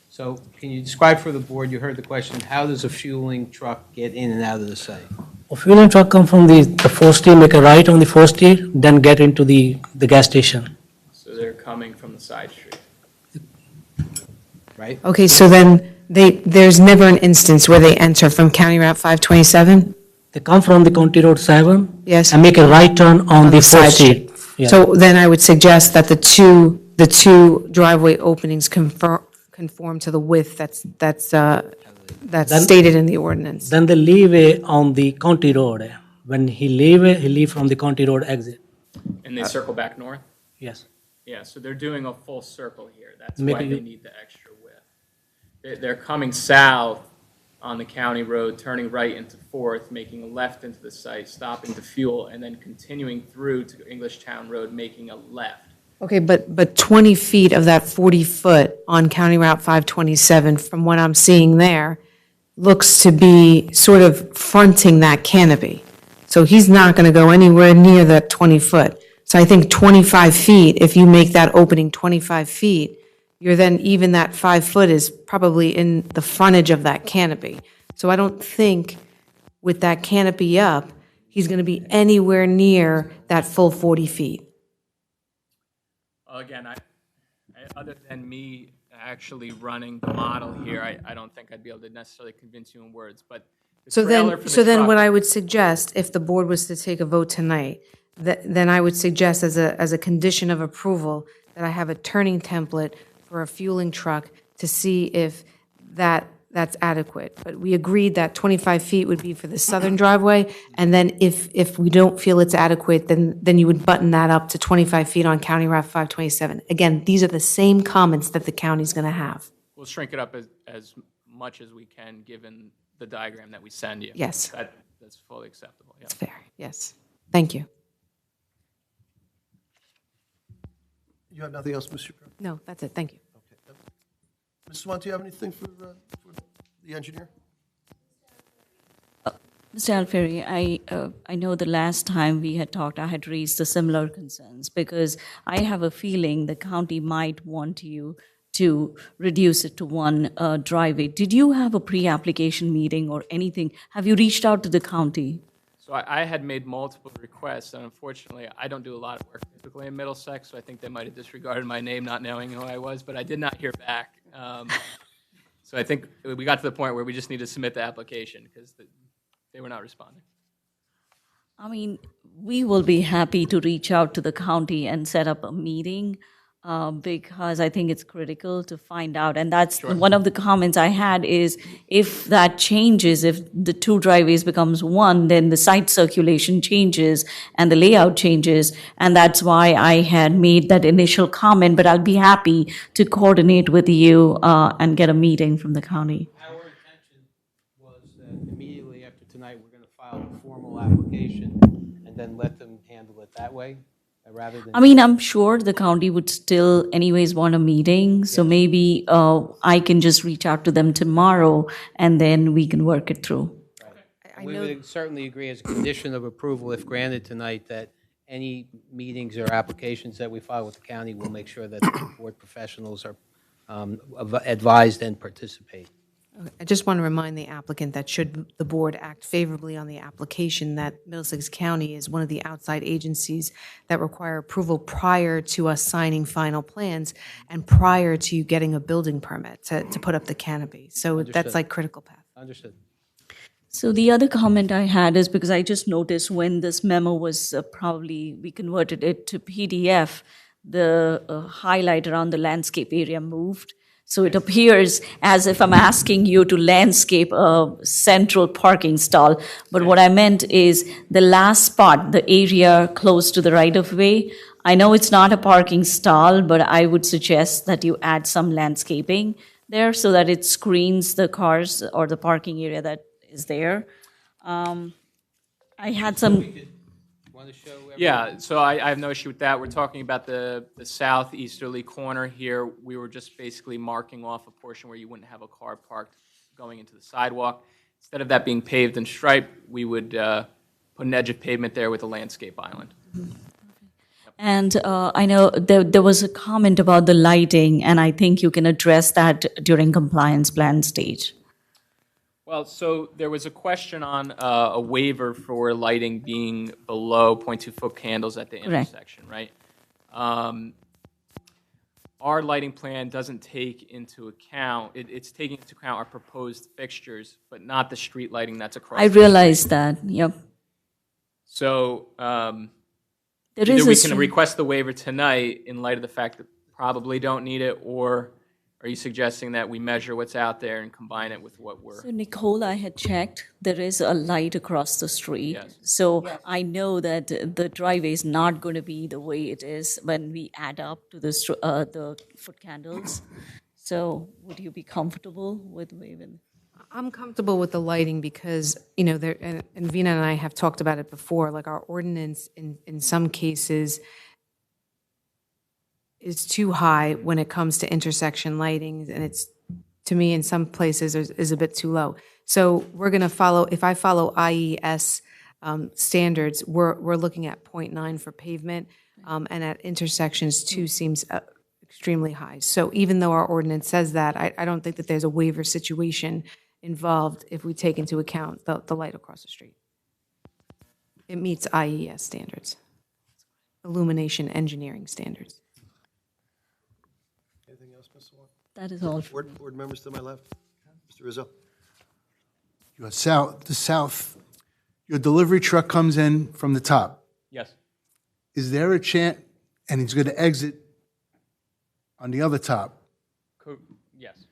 So can you describe for the board, you heard the question, how does a fueling truck get in and out of the site? A fueling truck come from the 4th Street, make a right on the 4th Street, then get into the gas station. So they're coming from the side street. Right? Okay, so then there's never an instance where they enter from County Route 527? They come from the County Road 7. Yes. And make a right turn on the 4th Street. Yeah. So then I would suggest that the two driveway openings conform to the width that's stated in the ordinance. Then they leave on the County Road. When he leave from the County Road exit. And they circle back north? Yes. Yeah, so they're doing a full circle here. That's Maybe why you- they need the extra width. They're coming south on the county road, turning right into 4th, making a left into the site, stopping to fuel, and then continuing through to English Town Road, making a left. Okay, but 20 feet of that 40-foot on County Route 527, from what I'm seeing there, looks to be sort of fronting that canopy. So he's not going to go anywhere near that 20-foot. So I think 25 feet, if you make that opening 25 feet, you're then, even that 5 foot is probably in the frontage of that canopy. So I don't think with that canopy up, he's going to be anywhere near that full 40 feet. Again, other than me actually running the model here, I don't think I'd be able to necessarily convince you in words, but the trailer for the So then truck- what I would suggest, if the board was to take a vote tonight, then I would suggest as a condition of approval that I have a turning template for a fueling truck to see if that's adequate. But we agreed that 25 feet would be for the southern driveway, and then if we don't feel it's adequate, then you would button that up to 25 feet on County Route 527. Again, these are the same comments that the county's going to have. We'll shrink it up as much as we can, given the diagram that we send you. Yes. That's fully acceptable, yeah. That's fair, yes. Thank you. You have nothing else, Mr. Chairman? No, that's it, thank you. Okay. Mrs. Swan, do you have anything for the engineer? Mr. Alfieri, I know the last time we had talked, I had raised the similar concerns because I have a feeling the county might want you to reduce it to one driveway. Did you have a pre-application meeting or anything? Have you reached out to the county? So I had made multiple requests, and unfortunately, I don't do a lot of work typically in Middlesex, so I think they might have disregarded my name, not knowing who I was, but I did not hear back. So I think we got to the point where we just need to submit the application because they were not responding. I mean, we will be happy to reach out to the county and set up a meeting because I think it's critical to find out. And that's one of the comments I had is if that changes, if the two driveways becomes one, then the site circulation changes and the layout changes. And that's why I had made that initial comment, but I'll be happy to coordinate with you and get a meeting from the county. Our intention was that immediately after tonight, we're going to file a formal application and then let them handle it that way, rather than... I mean, I'm sure the county would still anyways want a meeting, so maybe I can just reach out to them tomorrow and then we can work it through. We would certainly agree as a condition of approval, if granted tonight, that any meetings or applications that we file with the county, we'll make sure that the board professionals are advised and participate. I just want to remind the applicant that should the board act favorably on the application, that Middlesex County is one of the outside agencies that require approval prior to us signing final plans and prior to you getting a building permit to put up the canopy. So Understood. that's like critical path. Understood. So the other comment I had is because I just noticed when this memo was we converted it to PDF, the highlight around the landscape area moved. So it appears as if I'm asking you to landscape a central parking stall. But what I meant is the last spot, the area close to the right-of-way. I know it's not a parking stall, but I would suggest that you add some landscaping there so that it screens the cars or the parking area that is there. I had some... Yeah, so I have no issue with that. We're talking about the southeasterly corner here. We were just basically marking off a portion where you wouldn't have a car parked going into the sidewalk. Instead of that being paved and striped, we would put an edge of pavement there with a landscape island. And I know there was a comment about the lighting, and I think you can address that during compliance plan stage. Well, so there was a question on a waiver for lighting being below 0.2-foot candles at the intersection, right? Our lighting plan doesn't take into account, it's taking into account our proposed fixtures, but not the street lighting that's across. I realized that, yep. So There either is we a can request the waiver tonight in light of the fact that probably don't need it, or are you suggesting that we measure what's out there and combine it with what we're... So Nicole, I had checked, there is a light across the street. Yes. So I know that the driveway is not going to be the way it is when we add up to the foot candles. So would you be comfortable with waiving? I'm comfortable with the lighting because, you know, and Vina and I have talked about it before, like our ordinance in some cases is too high when it comes to intersection lighting, and it's, to me, in some places is a bit too low. So we're going to follow, if I follow IES standards, we're looking at 0.9 for pavement, and at intersections 2 seems extremely high. So even though our ordinance says that, I don't think that there's a waiver situation involved if we take into account the light across the street. It meets IES standards, illumination engineering standards. Anything else, Ms. Swan? That is all. Board members to my left? Mr. Rizzo? Your south, your delivery truck comes in from the top. Yes. Is there a chance, and he's going to exit on the other top? Yes.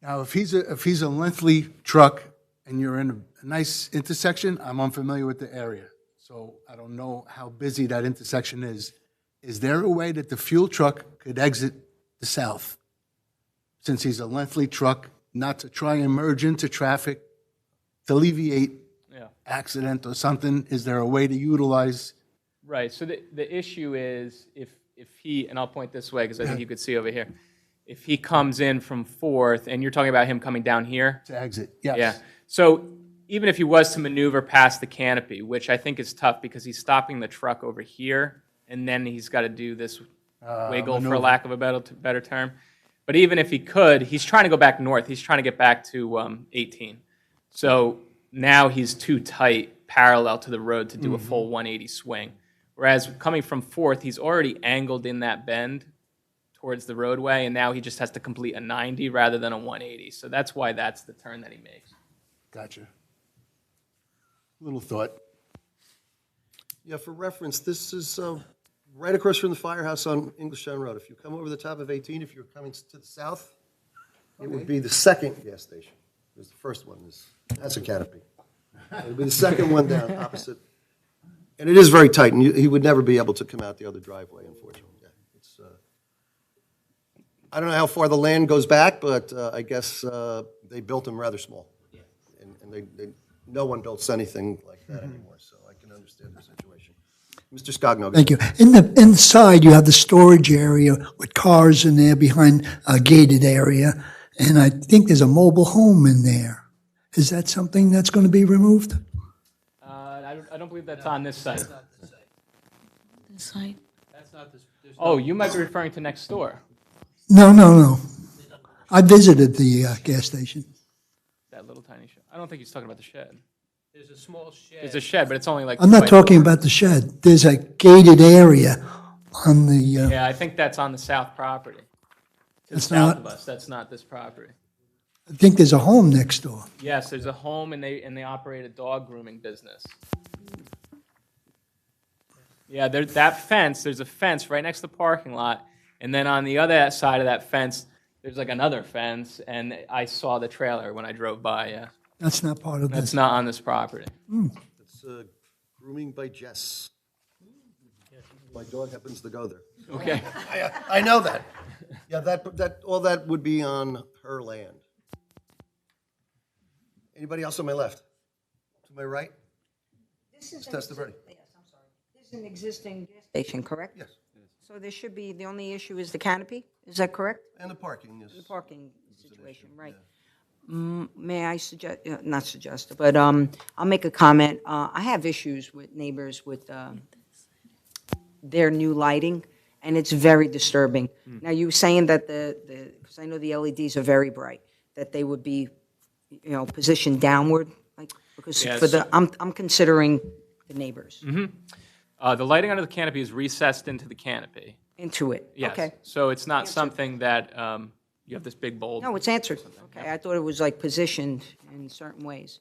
Now, if he's a lengthy truck and you're in a nice intersection, I'm unfamiliar with the area, so I don't know how busy that intersection is. Is there a way that the fuel truck could exit the south? Since he's a lengthy truck, not to try and merge into traffic, to alleviate accident or something, is there a way to utilize? Right, so the issue is if he, and I'll point this way because I think you could see over here, if he comes in from 4th, and you're talking about him coming down here? To exit, yes. Yeah, so even if he was to maneuver past the canopy, which I think is tough because he's stopping the truck over here, and then he's got to do this wiggle, for maneuver. lack of a better term. But even if he could, he's trying to go back north. He's trying to get back to 18. So now he's too tight parallel to the road to do a full 180 swing. Whereas coming from 4th, he's already angled in that bend towards the roadway, and now he just has to complete a 90 rather than a 180. So that's why that's the turn that he makes. Gotcha. Little thought. Yeah, for reference, this is right across from the firehouse on Englishtown Road. If you come over the top of 18, if you're coming to the south, it would be the second gas station. Because the first one that's a canopy. It would be the second one down opposite. And it is very tight, and he would never be able to come out the other driveway, unfortunately. Yeah, it's, I don't know how far the land goes back, but I guess they built them rather small. And no one builds anything like that anymore, so I can understand their situation. Mr. Scogno. Thank you. Inside, you have the storage area with cars in there behind a gated area, and I think there's a mobile home in there. Is that something that's going to be removed? I don't believe that's on this site. This side. That's not this. Oh, you might be referring to next door. No. I visited the gas station. That little tiny shed. I don't think he's talking about the shed. There's a small shed. There's a shed, but it's only like. I'm not talking about the shed. There's a gated area on the, Yeah, I think that's on the south property. To the That's south not- of us. That's not this property. I think there's a home next door. Yes, there's a home and they operate a dog grooming business. Yeah, there's a fence right next to the parking lot, and then on the other side of that fence, there's like another fence, and I saw the trailer when I drove by, yeah. That's not part of That's this. not on this property. It's grooming by Jess. My dog happens to go there. Okay. I know that. Yeah, all that would be on her land. Anybody else on my left? To my right? This is Testaverde. Yes, I'm sorry. This is an existing gas station, correct? Yes. So there should be, the only issue is the canopy, is that correct? And the parking, yes. The parking situation, right. May I suggest, not suggest, but I'll make a comment. I have issues with neighbors with their new lighting, and it's very disturbing. Now, you were saying that because I know the LEDs are very bright, that they would be, positioned downward, like, because Yes. I'm considering the neighbors The lighting under the canopy is recessed into the canopy. into it. Yes. Okay. So it's not something that you have this big bold. No, it's answered. Okay, I thought it was like positioned in certain ways.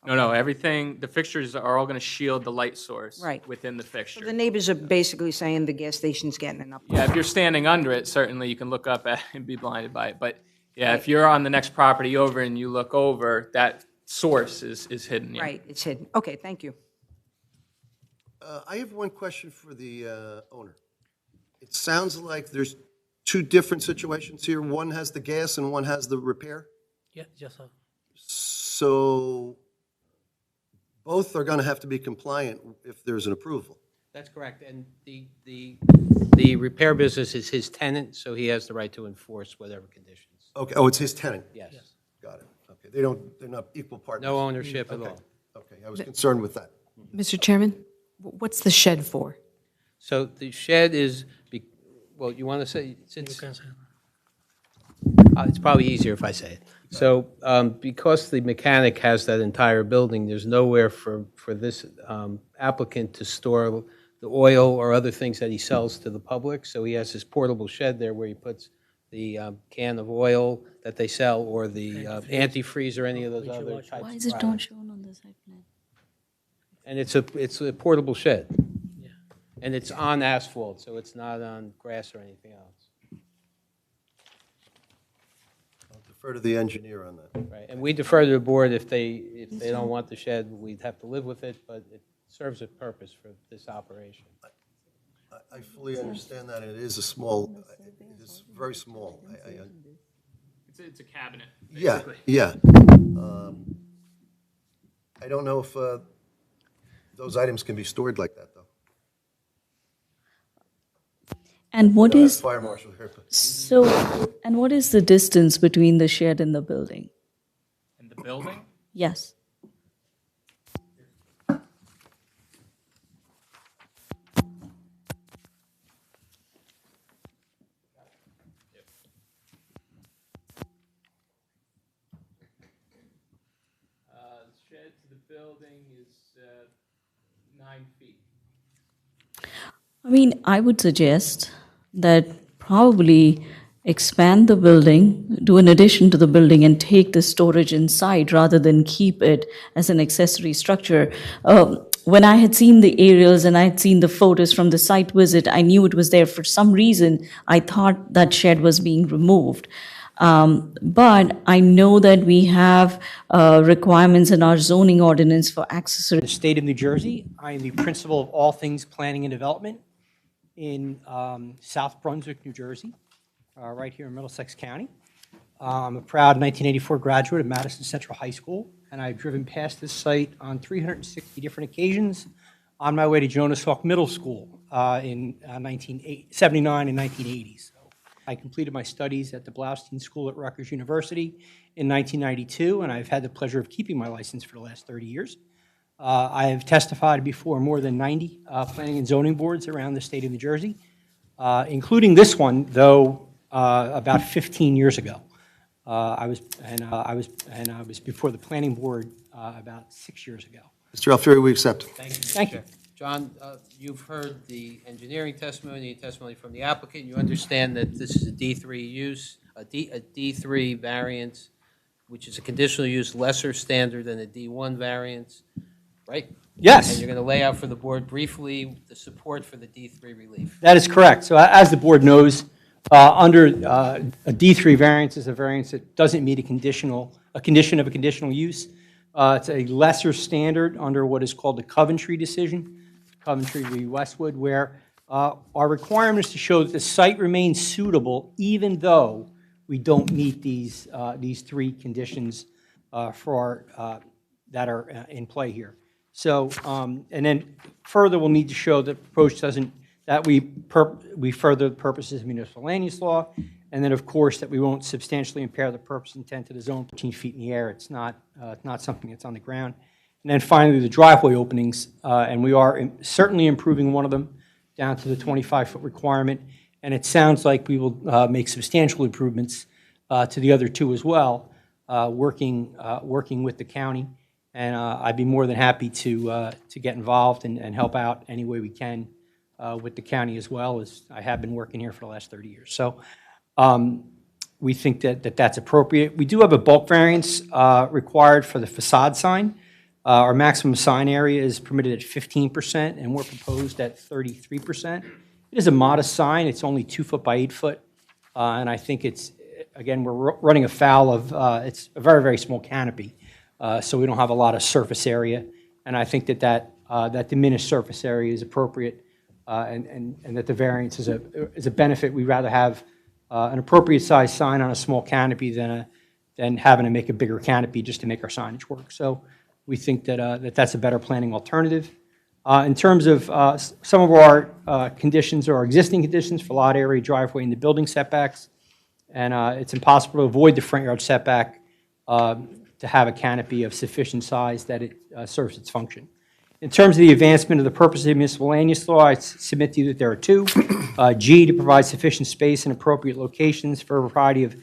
No, everything, the fixtures are all going to shield the light source Right. within the So fixture. the neighbors are basically saying the gas station's getting an up. Yeah, if you're standing under it, certainly you can look up at and be blinded by it. But yeah, if you're on the next property over and you look over, that source is hidden. Yeah. Right, it's hidden. Okay, thank you. I have one question for the owner. It sounds like there's two different situations here. One has the gas and one has the repair. Yeah, yes, sir. So both are going to have to be compliant if there's an approval. That's correct, and the repair business is his tenant, so he has the right to enforce whatever conditions. Okay, oh, it's his tenant? Yes. Got it. Okay, they're not equal partners? No ownership at Okay. all. Okay, I was concerned with that. Mr. Chairman, what's the shed for? So the shed is, well, you want to say, since, You can say. it's probably easier if I say it. So because the mechanic has that entire building, there's nowhere for this applicant to store the oil or other things that he sells to the public. So he has his portable shed there where he puts the can of oil that they sell or the antifreeze or any of those other types Why of is it not products. shown on the site plan? And it's a portable shed. Yeah. And it's on asphalt, so it's not on grass or anything else. I'll Defer to the engineer on that. Right, and we defer to the board if they don't want the shed, we'd have to live with it, but it serves a purpose for this operation. I fully understand that. It is a small, it is very small. It's a cabinet, Yeah, basically. yeah. I don't know if those items can be stored like that, though. And what is, Fire marshal here. so, and what is the distance between the shed and the building? In the building, Yes. the shed to the building is 9 feet. I mean, I would suggest that probably expand the building, do an addition to the building, and take the storage inside rather than keep it as an accessory structure. When I had seen the aerials and I had seen the photos from the site visit, I knew it was there. For some reason, I thought that shed was being removed. But I know that we have requirements in our zoning ordinance for accessory. The state of New Jersey. I am the principal of all things planning and development in South Brunswick, New Jersey, right here in Middlesex County. I'm a proud 1984 graduate of Madison Central High School, and I've driven past this site on 360 different occasions on my way to Jonas Salk Middle School in 1979 and 1980. So I completed my studies at the Blaustein School at Rutgers University in 1992, and I've had the pleasure of keeping my license for the last 30 years. I have testified before more than 90 planning and zoning boards around the state of New Jersey, including this one, though about 15 years ago. I was before the planning board about 6 years ago. Mr. Alfieri, we accept. Thank you. Thank you. John, you've heard the engineering testimony, testimony from the applicant. You understand that this is a D3 use, a D3 variance, which is a conditional use lesser standard than a D1 variance, right? Yes. And you're going to lay out for the board briefly the support for the D3 relief. That is correct. So as the board knows, under a D3 variance is a variance that doesn't meet a condition of a conditional use. It's a lesser standard under what is called the Coventry decision, Coventry v. Westwood, where our requirement is to show that the site remains suitable even though we don't meet these three conditions that are in play here. So, and then further, we'll need to show that approach doesn't, that we further the purposes of municipal land use law, and then, of course, that we won't substantially impair the purpose and intent of the zone 14 feet in the air. It's not something that's on the ground. And then finally, the driveway openings, and we are certainly improving one of them down to the 25-foot requirement, and it sounds like we will make substantial improvements to the other two as well, working with the county. And I'd be more than happy to get involved and help out any way we can with the county as well, as I have been working here for the last 30 years. So we think that that's appropriate. We do have a bulk variance required for the facade sign. Our maximum sign area is permitted at 15%, and we're proposed at 33%. It is a modest sign. It's only 2 foot by 8 foot, and I think it's, again, we're running afoul of, it's a very, very small canopy, so we don't have a lot of surface area, and I think that diminished surface area is appropriate, and that the variance is a benefit. We'd rather have an appropriate size sign on a small canopy than having to make a bigger canopy just to make our signage work. So we think that that's a better planning alternative. In terms of some of our conditions or our existing conditions for lot area, driveway, and the building setbacks, and it's impossible to avoid the front yard setback to have a canopy of sufficient size that it serves its function. In terms of the advancement of the purpose of municipal land use law, I submit to you that there are two. G, to provide sufficient space and appropriate locations for a variety of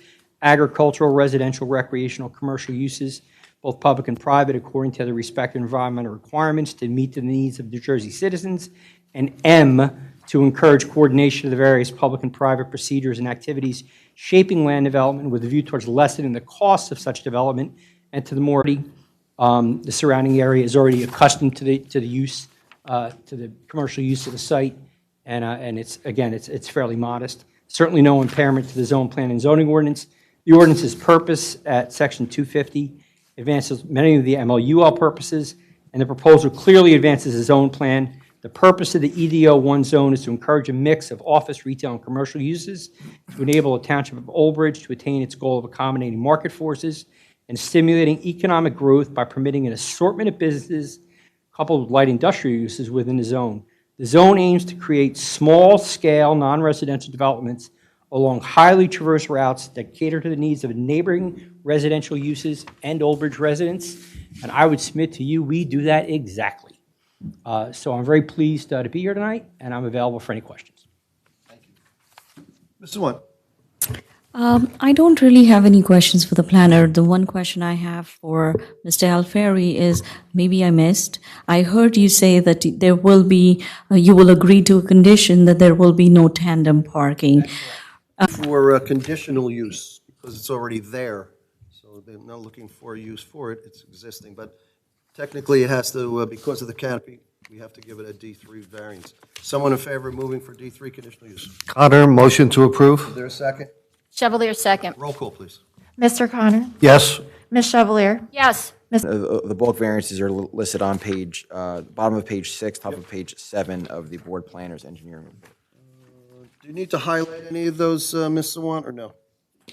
agricultural, residential, recreational, commercial uses, both public and private, according to the respective environmental requirements to meet the needs of New Jersey citizens. And M, to encourage coordination of the various public and private procedures and activities shaping land development with a view towards lessening the costs of such development and to the more the surrounding area is already accustomed to the use, to the commercial use of the site, and it's, again, it's fairly modest. Certainly no impairment to the zone plan and zoning ordinance, The ordinance's purpose at Section 250 advances many of the MLUL purposes, and the proposal clearly advances the zone plan. The purpose of the EDO 1 zone is to encourage a mix of office, retail, and commercial uses to enable the Township of Old Bridge to attain its goal of accommodating market forces and stimulating economic growth by permitting an assortment of businesses coupled with light industrial uses within the zone. The zone aims to create small-scale, non-residential developments along highly traversed routes that cater to the needs of neighboring residential uses and Old Bridge residents. And I would submit to you, we do that exactly. So I'm very pleased to be here tonight, and I'm available for any questions. Mr. One. I don't really have any questions for the planner. The one question I have for Mr. Alfieri is, maybe I missed. I heard you say that there will be, you will agree to a condition that there will be no tandem parking. For conditional use, because it's already there, so they're not looking for a use for it, it's existing, but technically it has to, because of the canopy, we have to give it a D3 variance. Someone in favor of moving for D3 conditional use? Connor, motion to approve? Is there a second? Chevalier, second. Roll call, please. Mr. Connor? Yes. Ms. Chevalier? Yes. The bulk variances are listed on page, bottom of page 6, top of page 7 of the board planner's engineering report. Do you need to highlight any of those, Ms. Sawant, or no?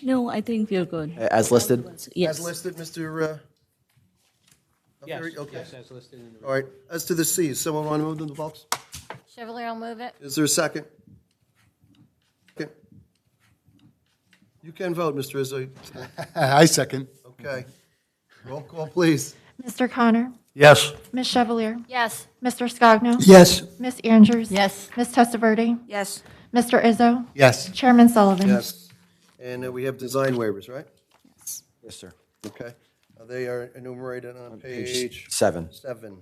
No, I think we're good. As listed? Yes. As listed, Mr. Yes, Alfieri? Okay. yes, as listed in the. All right, as to the Cs, someone want to move them to the bulks? Chevalier will move it. Is there a second? Okay. You can vote, Mr. Izzo. I second. Okay. Roll call, please. Mr. Connor? Yes. Ms. Chevalier? Yes. Mr. Scogno? Yes. Ms. Andrews? Yes. Ms. Testaverde? Yes. Mr. Izzo? Yes. Chairman Sullivan? Yes. And we have design waivers, right? Yes, sir. Okay. They are enumerated on Page page 7. 7.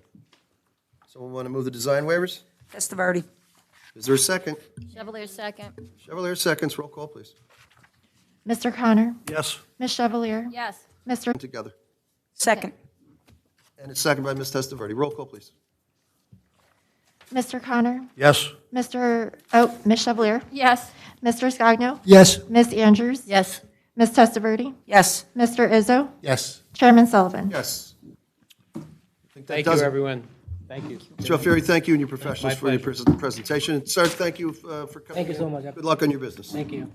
Someone want to move the design waivers? Testaverde. Is there a second? Chevalier, second. Chevalier seconds. Roll call, please. Mr. Connor? Yes. Ms. Chevalier? Yes. Mr. Together. Second. And it's second by Ms. Testaverde. Roll call, please. Mr. Connor? Yes. Ms. Chevalier? Yes. Mr. Scogno? Yes. Ms. Andrews? Yes. Ms. Testaverde? Yes. Mr. Izzo? Yes. Chairman Sullivan? Yes. I think that Thank you, does it. everyone. Thank you. Mr. Alfieri, thank you and your professionals My for your pleasure. presentation. Sir, thank you for coming. Thank you so in. much. Good luck on your business. Thank you.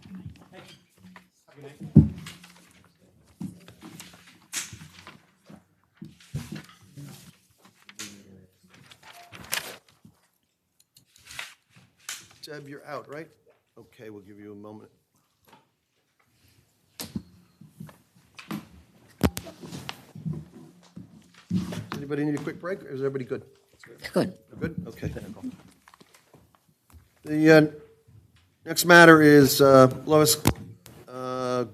Deb, you're out, right? Okay, we'll give you a moment. Does anybody need a quick break, or is everybody good? Good. Good? Okay. The next matter is Lois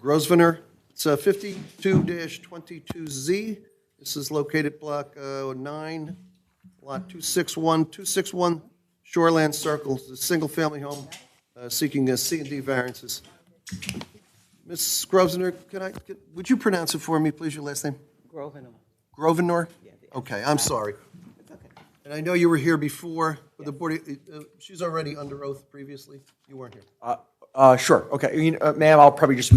Grosvenor. It's 52-22Z. This is located block 9, lot 261 Shoreland Circle. It's a single-family home seeking a C and D variances. Ms. Grosvenor, would you pronounce it for me, please, your last name? Grosvenor? Okay, I'm sorry. And I know you were here before, but the board, she's already under oath previously. You weren't here. Sure, okay. Ma'am, I'll probably just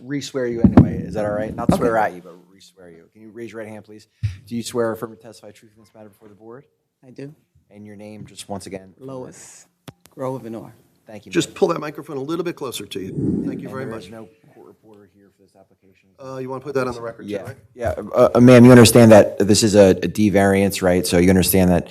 re-swear you anyway. Is that all right? Not swear at you, but re-swear you. Can you raise your right hand, please? Do you swear or affirm to testify truth in this matter before the board? I do. And your name, just once again? Lois Grosvenor. Thank you. Just pull that microphone a little bit closer to you. Thank you very There much. is no court reporter here for this application. You want to put that on the record, too, Yeah, right? yeah. Ma'am, you understand that this is a D variance, right? So you understand that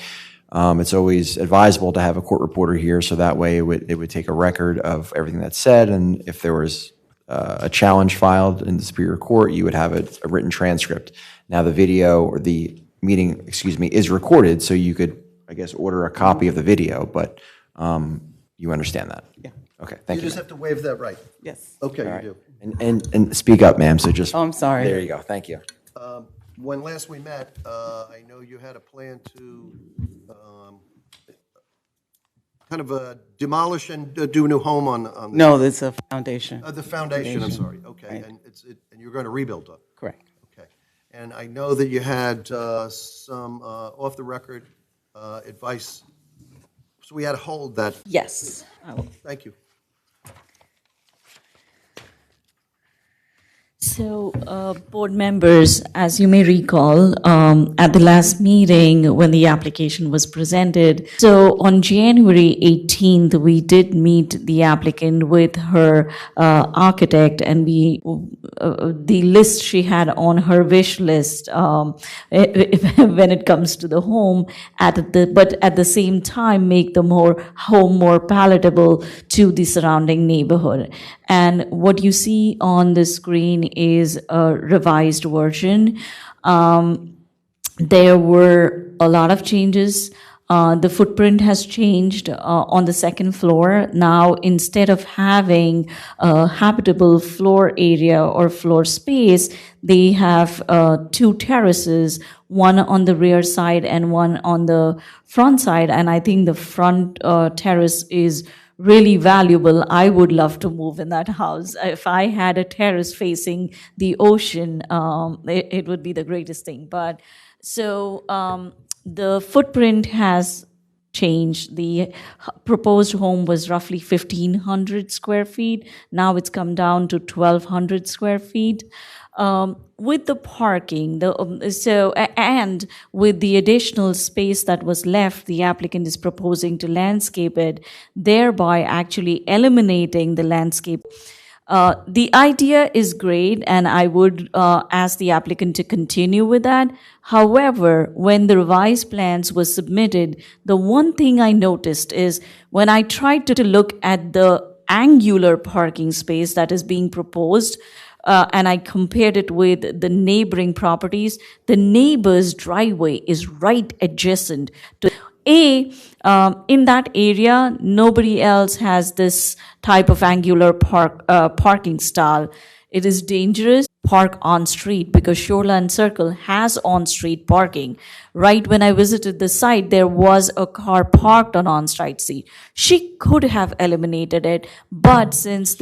it's always advisable to have a court reporter here, so that way it would take a record of everything that's said, and if there was a challenge filed in the Superior Court, you would have a written transcript. Now, the video or the meeting, is recorded, so you could, I guess, order a copy of the video, but you understand that? Yeah. Okay, thank you. You just have to waive that right. Yes. Okay, All you right. do. And speak up, ma'am, so just. Oh, I'm sorry. There you go, thank you. When last we met, I know you had a plan to kind of demolish and do a new home on. No, it's a foundation. The foundation, I'm sorry, okay, Right. and and you're going to rebuild it. Correct. Okay, and I know that you had some off-the-record advice, so we had to hold that. Yes. I will. Thank you. So, board members, as you may recall, at the last meeting when the application was presented, so on January 18th, we did meet the applicant with her architect, and the list she had on her wish list when it comes to the home, but at the same time make the home more palatable to the surrounding neighborhood. And what you see on the screen is a revised version. There were a lot of changes. The footprint has changed on the second floor. Now, instead of having a habitable floor area or floor space, they have two terraces, one on the rear side and one on the front side. And I think the front terrace is really valuable. I would love to move in that house. If I had a terrace facing the ocean, it would be the greatest thing. But so the footprint has changed. The proposed home was roughly 1,500 square feet. Now it's come down to 1,200 square feet. With the parking, and with the additional space that was left, the applicant is proposing to landscape it, thereby actually eliminating the landscape. The idea is great, and I would ask the applicant to continue with that. However, when the revised plans were submitted, the one thing I noticed is when I tried to look at the angular parking space that is being proposed, and I compared it with the neighboring properties, the neighbor's driveway is right adjacent to in that area, nobody else has this type of angular parking style. It is dangerous to park on street because Shoreland Circle has on-street parking. Right when I visited the site, there was a car parked on street seat. She could have eliminated it, but since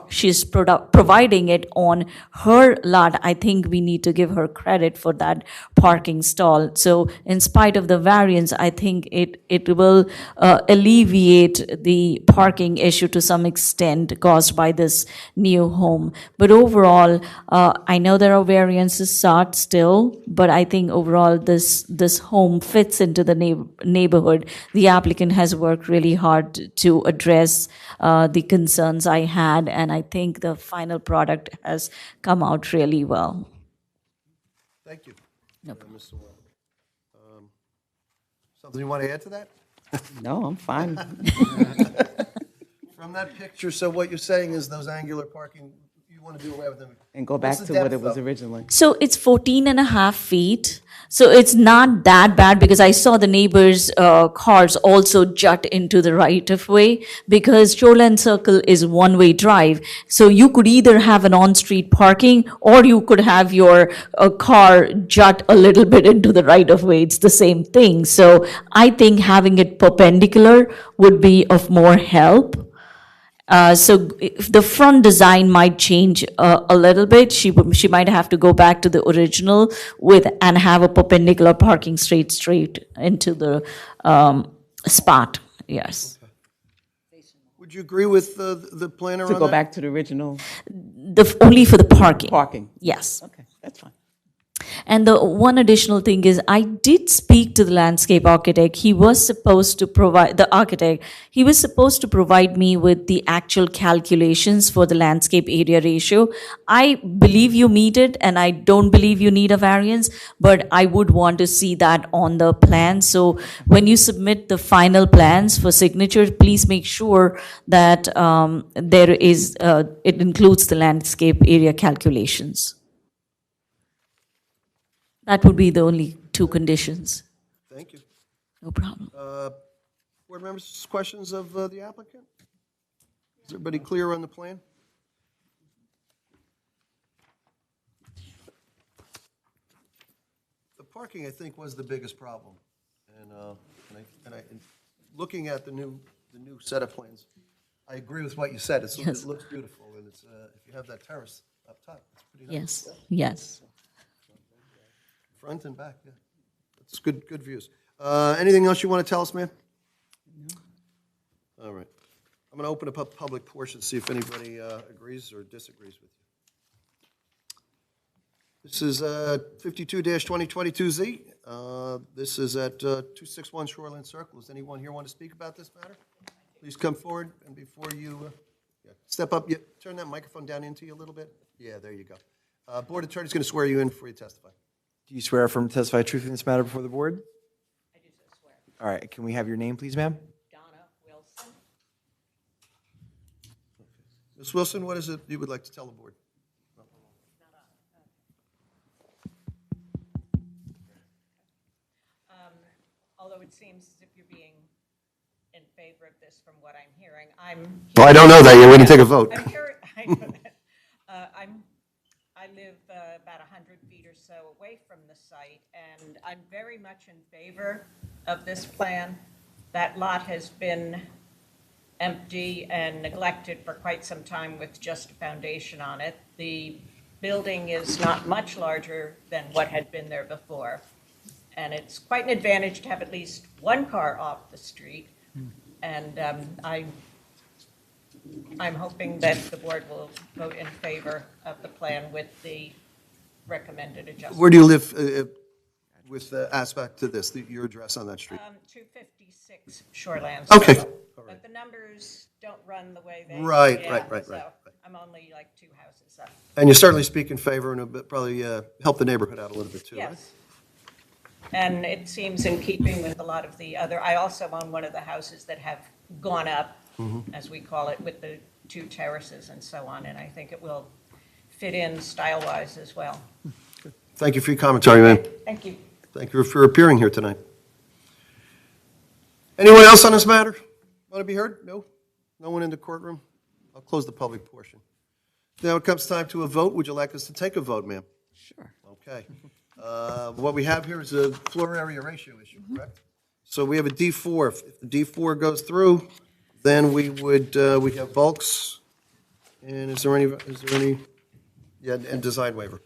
she's providing it on her lot, I think we need to give her credit for that parking stall. So in spite of the variance, I think it will alleviate the parking issue to some extent caused by this new home. But overall, I know there are variances sought still, but I think overall this home fits into the neighborhood. The applicant has worked really hard to address the concerns I had, and I think the final product has come out really well. Thank you. No problem. Mr. Wall. Something you want to add to that? No, I'm fine. From that picture, so what you're saying is those angular parking, you want to do away with them? And go back What's to the what it depth, was though? originally. So it's 14.5 feet. So it's not that bad because I saw the neighbors' cars also jut into the right of way because Shoreland Circle is one-way drive. So you could either have an on-street parking or you could have your car jut a little bit into the right of way. It's the same thing. So I think having it perpendicular would be of more help. So if the front design might change a little bit. She might have to go back to the original and have a perpendicular parking straight into the spot. Yes. Would you agree with the planner on To that? go back to the original Only for the parking. parking. Yes. Okay, that's fine. And the one additional thing is I did speak to the landscape architect. He was supposed to provide me with the actual calculations for the landscape area ratio. I believe you meet it and I don't believe you need a variance, but I would want to see that on the plan. So when you submit the final plans for signature, please make sure that it includes the landscape area calculations. That would be the only two conditions. Thank you. No problem. Board members, questions of the applicant? Is everybody clear on the plan? The parking, I think, was the biggest problem. And looking at the new set of plans, I agree with what you said. Yes. It looks beautiful, and it's if you have that terrace up top, it's pretty nice. Yes. Front and back, yeah. It's good views. Anything else you want to tell us, ma'am? No. All right. I'm going to open up a public portion, see if anybody agrees or disagrees with This is 52-2022Z. This is at 261 Shoreline Circle. Does anyone here want to speak about this matter? Please come forward, and before you step up, turn that microphone down into you a little bit. Yeah, there you go. Board Attorney's going to swear you in before you testify. Do you swear affirm to testify truthfully in this matter before the board? I do swear. All right, can we have your name, please, ma'am? Ms. Wilson, what is it you would like to tell the board? Although it seems as if you're being in favor of this from what I'm hearing, I'm. Well, I don't know that. You're going to take a vote. I'm here, I know that. I live about 100 feet or so away from the site, and I'm very much in favor of this plan. That lot has been empty and neglected for quite some time with just a foundation on it. The building is not much larger than what had been there before. And it's quite an advantage to have at least one car off the street. And I'm hoping that the board will vote in favor of the plan with the recommended adjustment. Where do you live with aspect to this, your address on that street? 256 Shoreland. Okay. But the numbers don't run the way they. Right. So I'm only like 2 houses up. And you certainly speak in favor and probably help the neighborhood out a little bit too, right? Yes. And it seems in keeping with a lot of the other, I also own one of the houses that have gone up, as we call it, with the 2 terraces and so on, and I think it will fit in style-wise as well. Thank you for your commentary, ma'am. Thank you. Thank you for appearing here tonight. Anyone else on this matter want to be heard? No? No one in the courtroom? I'll close the public portion. Now it comes time to a vote. Would you like us to take a vote, ma'am? Sure. Okay. What we have here is a floor area ratio issue, correct? So we have a D4. If the D4 goes through, then we would, we have bulks. And is there any, yeah, and design waiver.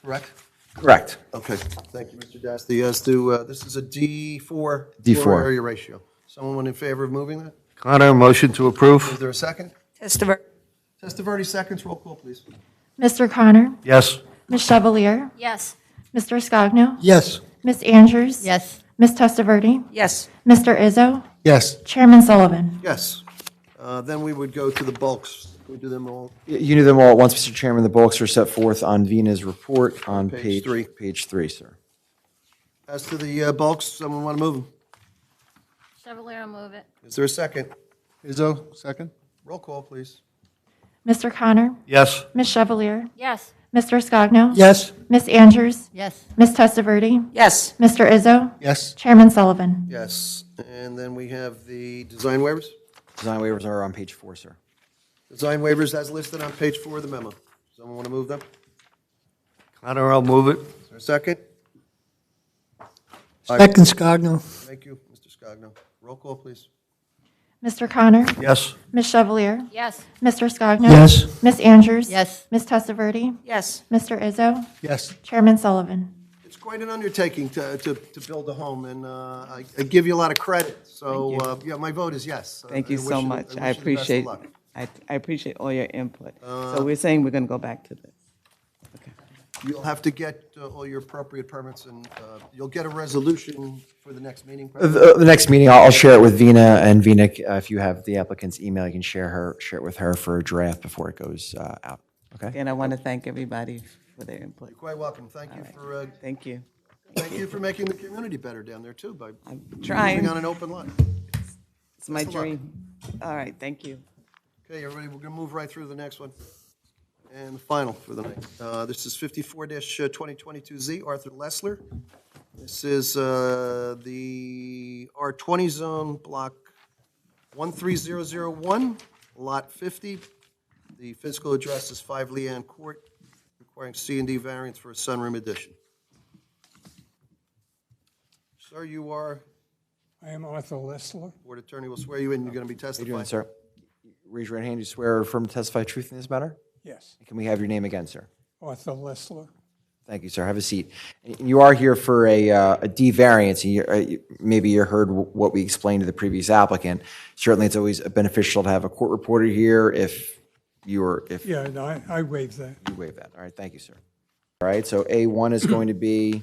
Correct? Correct. Okay, thank you, Mr. Dasty. As to, this is a D4. D4. Floor area ratio. Someone in favor of moving that? Connor, motion to approve. Is there a second? Testaverde. Testaverde seconds, roll call, please. Mr. Connor? Yes. Ms. Chevalier? Yes. Mr. Scogno? Yes. Ms. Andrews? Yes. Ms. Testaverde? Yes. Mr. Izzo? Yes. Chairman Sullivan? Yes. Then we would go to the bulks. Can we do them all? You do them all at once, Mr. Chairman. The bulks are set forth on Vina's report on Page 3. Page 3, sir. As to the bulks, someone want to move them? Chevalier, move it. Is there a second? Izzo, second? Roll call, please. Mr. Connor? Yes. Ms. Chevalier? Yes. Mr. Scogno? Yes. Ms. Andrews? Yes. Ms. Testaverde? Yes. Mr. Izzo? Yes. Chairman Sullivan? Yes. And then we have the design waivers. Design waivers are on page 4, sir. Design waivers as listed on page 4 of the memo. Someone want to move them? Connor, I'll move it. Is there a second? Second, Scogno. Thank you, Mr. Scogno. Roll call, please. Mr. Connor? Yes. Ms. Chevalier? Yes. Mr. Scogno? Yes. Ms. Andrews? Yes. Ms. Testaverde? Yes. Mr. Izzo? Yes. Chairman Sullivan? It's quite an undertaking to build a home, and I give you a lot of credit. So, yeah, my vote is yes. Thank you I wish so you- much. wish I you the best of appreciate, luck. I appreciate all your input. So we're saying we're going to go back to this. You'll have to get all your appropriate permits, and you'll get a resolution for the next meeting. The next meeting, I'll share it with Vina, and Vina, if you have the applicant's email, you can share it with her for a draft before it goes out. Okay? And I want to thank everybody for their input. You're quite welcome. Thank you for Thank you. thank you for making the community better down there too by trying. moving on an open lot. It's my Best of luck. dream. All right, thank you. Okay, everybody, we're going to move right through the next one. And the final for the night. This is 54-2022Z, Arthur Lessler. This is the R20 zone, block 13001, lot 50. The physical address is 5 Leanne Court, requiring C&D variance for a sunroom addition. Sir, you are, I am Arthur Lessler. Board Attorney will swear you in. You're going to be How you testifying. doing, sir? Raise your right hand. You swear or affirm to testify truth in this matter? Yes, Can we have your name again, sir? Arthur Lessler. Thank you, sir. Have a seat. And you are here for a D variance. And maybe you heard what we explained to the previous applicant. Certainly, it's always beneficial to have a court reporter here if you were, if you Yeah, no, I waive that. waive that. All right, thank you, sir. All right, so A1 is going to be,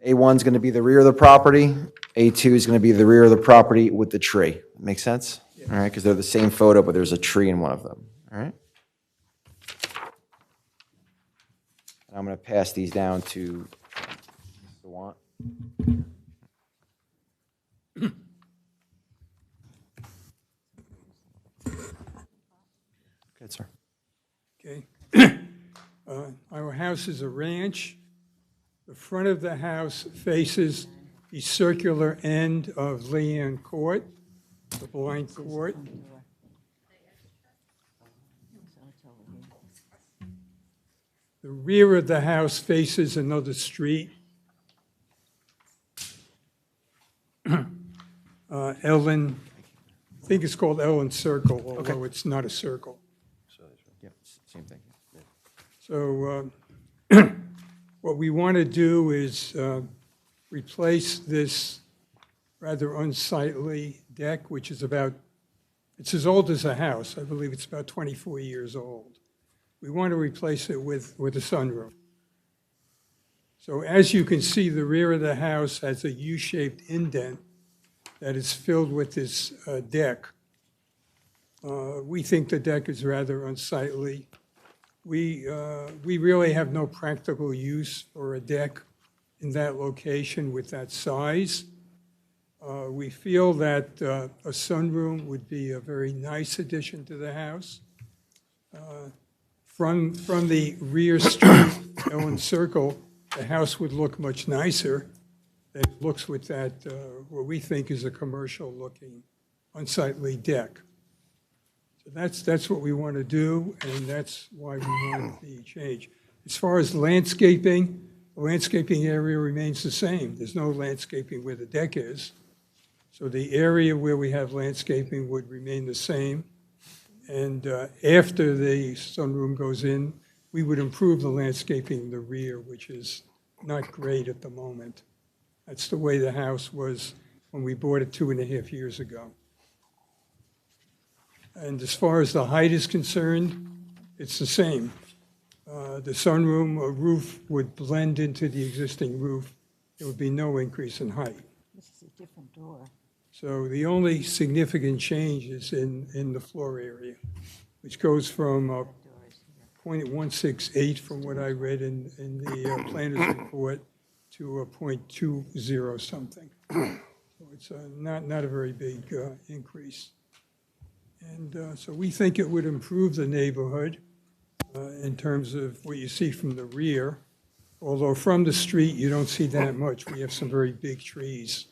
A1 is going to be the rear of the property. A2 is going to be the rear of the property with the tree. Make sense? All right, because they're the same photo, but there's a tree in one of them. All right? And I'm going to pass these down to Mr. Want. Good, sir. Okay. Our house is a ranch. The front of the house faces the circular end of Leanne Court, the blind court. The rear of the house faces another street. Ellen, I think it's called Ellen Circle, although it's not a circle. Yep, same thing. So what we want to do is replace this rather unsightly deck, which is about, it's as old as a house. I believe it's about 24 years old. We want to replace it with a sunroom. So as you can see, the rear of the house has a U-shaped indent that is filled with this deck. We think the deck is rather unsightly. We really have no practical use for a deck in that location with that size. We feel that a sunroom would be a very nice addition to the house. From the rear street, Ellen Circle, the house would look much nicer than it looks with that, what we think is a commercial-looking, unsightly deck. So that's what we want to do, and that's why we want the change. As far as landscaping, the landscaping area remains the same. There's no landscaping where the deck is. So the area where we have landscaping would remain the same. And after the sunroom goes in, we would improve the landscaping in the rear, which is not great at the moment. That's the way the house was when we bought it 2.5 years ago. And as far as the height is concerned, it's the same. The sunroom roof would blend into the existing roof. There would be no increase in height. This is a different door. So the only significant change is in the floor area, which goes from .168 from what I read in the planner's report to a .20 something. So it's not a very big increase. And so we think it would improve the neighborhood in terms of what you see from the rear. Although from the street, you don't see that much. We have some very big trees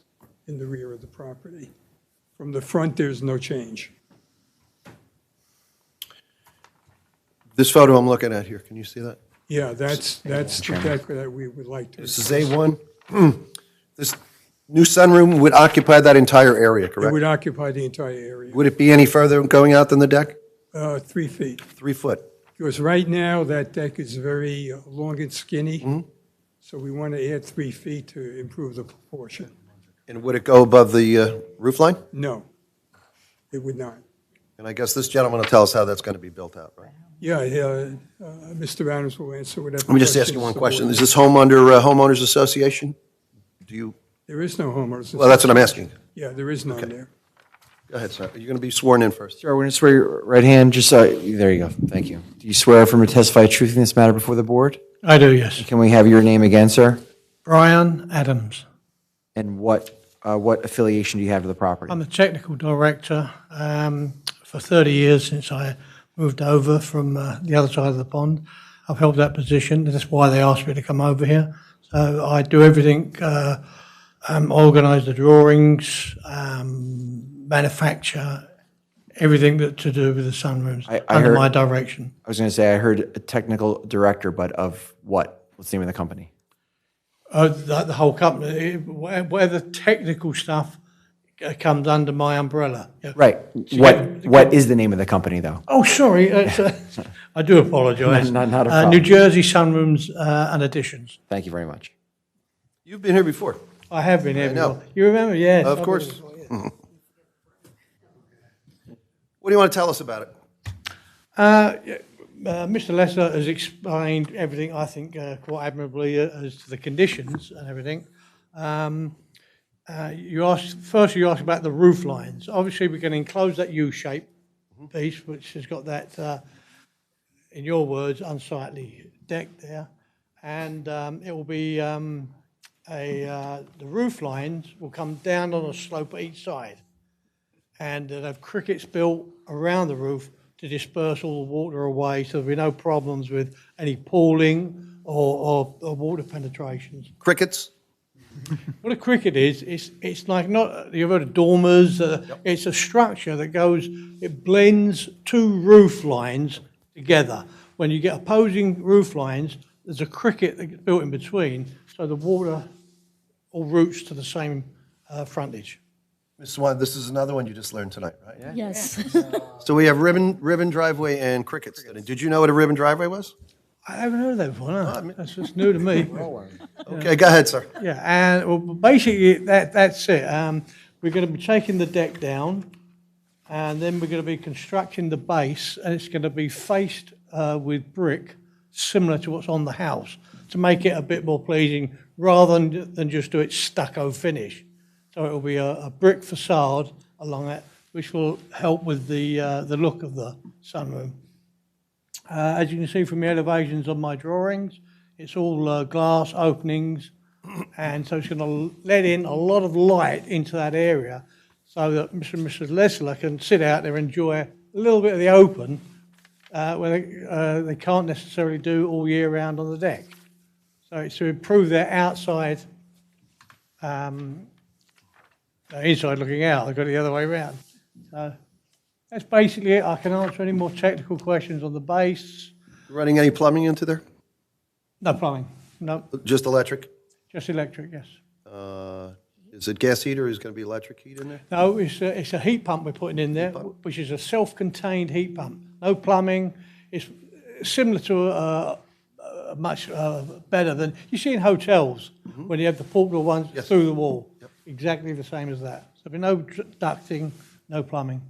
in the rear of the property. From the front, there's no change. This photo I'm looking at here, can you see that? Yeah, that's the deck that we would like to. This is A1. This new sunroom would occupy that entire area, It correct? would occupy the entire area. Would it be any further going out than the deck? 3 feet. 3 foot. Because right now, that deck is very long and skinny. So we want to add 3 feet to improve the proportion. And would it go above the roof line? No, it would not. And I guess this gentleman will tell us how that's going to be built out, right? Yeah, Mr. Adams will answer whatever. Let me just ask you questions one the question. board Is this home under homeowners association? Do you, There is no homeowners. well, that's what I'm asking. Yeah, there is none there. Go ahead, sir. You're going to be sworn in first. Sir, we're going to swear your right hand, just, there you go, thank you. Do you swear affirm to testify truth in this matter before the board? I do, yes. Can we have your name again, sir? Brian Adams. And what affiliation do you have to the property? I'm the technical director for 30 years since I moved over from the other side of the pond. I've held that position. That's why they asked me to come over here. So I do everything, organise the drawings, manufacture, everything that to do with the sunrooms under my direction. I was going to say, I heard a technical director, but of what? What's the name of the company? The whole company, where the technical stuff comes under my umbrella. Yeah. Right. What is the name of the company, though? Oh, sorry. I do apologise. Not a problem. New Jersey Sunrooms and Additions. Thank you very much. You've been here before. I have been here I know. before. You remember? Yes. Of course. What do you want to tell us about it? Mr. Lesser has explained everything, I think, quite admirably as to the conditions and everything. You asked about the roof lines. Obviously, we can enclose that U-shape piece, which has got that, in your words, unsightly deck there. And it will be the roof lines will come down on a slope at each side. And they'll have crickets built around the roof to disperse all the water away, so there'll be no problems with any pooling or water penetrations. Crickets? What a cricket is, it's like not, you've heard of dormers, it's a structure that goes, it blends two roof lines together. When you get opposing roof lines, there's a cricket that gets built in between, so the water all routes to the same frontage. Ms. Swan, this is another one you just learned tonight, right? Yes. So we have ribbon driveway and crickets. Did you know what a ribbon driveway was? I haven't heard of that before, no. That's just new to me. Okay, go ahead, sir. Yeah, and well, basically that's it. We're going to be taking the deck down, and then we're going to be constructing the base, and it's going to be faced with brick, similar to what's on the house, to make it a bit more pleasing, rather than just do it stucco finish. So it will be a brick facade along it, which will help with the look of the sunroom. As you can see from the elevations on my drawings, it's all glass openings, and so it's going to let in a lot of light into that area so that Mr. and Mrs. Lesler can sit out there and enjoy a little bit of the open where they can't necessarily do all year round on the deck. So it's to improve their outside, inside looking out. I've got it the other way around. So that's basically it. I can answer any more technical questions on the base. Running any plumbing into there? No plumbing, no. Just electric? Just electric, yes. Is it gas heat or is it going to be electric heat in there? No, it's a heat pump we're putting in there, which is a self-contained heat pump. No plumbing. It's similar to much better than you see in hotels when you have the portable ones through the wall. Yep. Exactly the same as that. So there'll be no ducting, no plumbing.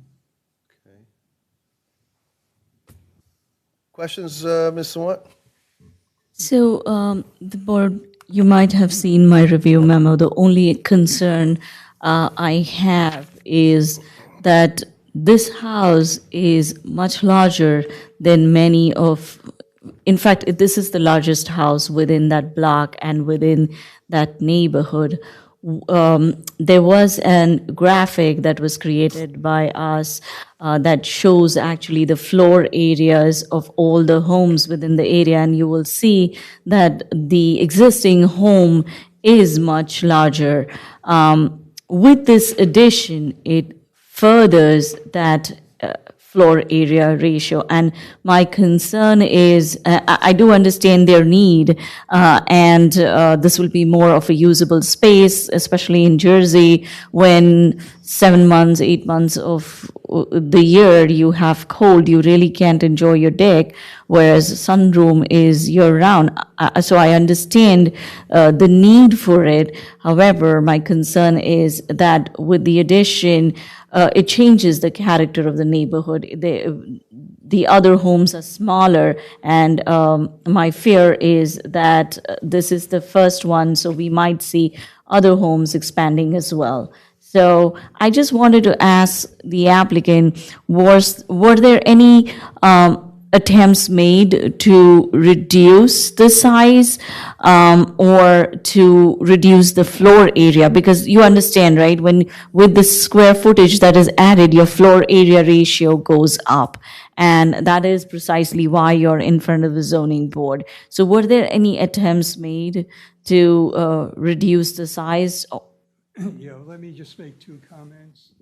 Okay. Questions, Ms. Sawant? So, the board, you might have seen my review memo. The only concern I have is that this house is much larger than many of, in fact, this is the largest house within that block and within that neighborhood. There was a graphic that was created by us that shows actually the floor areas of all the homes within the area, and you will see that the existing home is much larger. With this addition, it furthers that floor area ratio. And my concern is, I do understand their need, and this will be more of a usable space, especially in Jersey, when 7 months, 8 months of the year you have cold, you really can't enjoy your deck, whereas sunroom is year-round. So I understand the need for it. However, my concern is that with the addition, it changes the character of the neighborhood. The other homes are smaller, and my fear is that this is the first one, so we might see other homes expanding as well. So I just wanted to ask the applicant, were there any attempts made to reduce the size or to reduce the floor area? Because you understand, right, when with the square footage that is added, your floor area ratio goes up. And that is precisely why you're in front of the zoning board. So were there any attempts made to reduce the size? Yeah, let me just make 2 comments.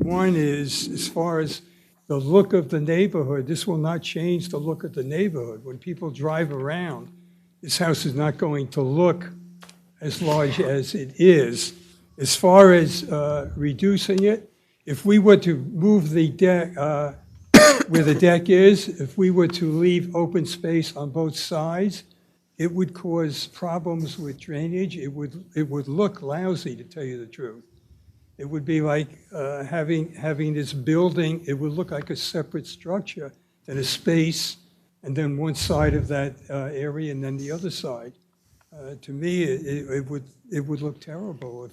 One is, as far as the look of the neighborhood, this will not change the look of the neighborhood. When people drive around, this house is not going to look as large as it is. As far as reducing it, if we were to move the deck, where the deck is, if we were to leave open space on both sides, it would cause problems with drainage. It would look lousy, to tell you the truth. It would be like having this building, it would look like a separate structure, that is space, and then one side of that area and then the other side. To me, it would look terrible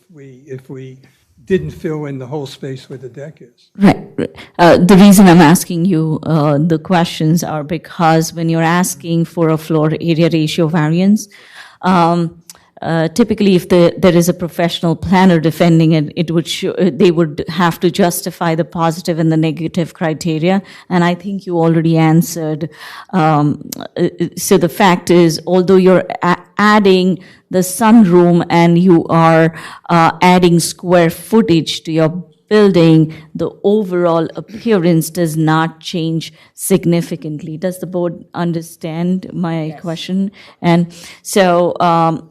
if we didn't fill in the whole space where the deck is. Right. The reason I'm asking you the questions are because when you're asking for a floor area ratio variance, typically if there is a professional planner defending it, they would have to justify the positive and the negative criteria, and I think you already answered. So the fact is, although you're adding the sunroom and you are adding square footage to your building, the overall appearance does not change significantly. Does the board understand my question? And so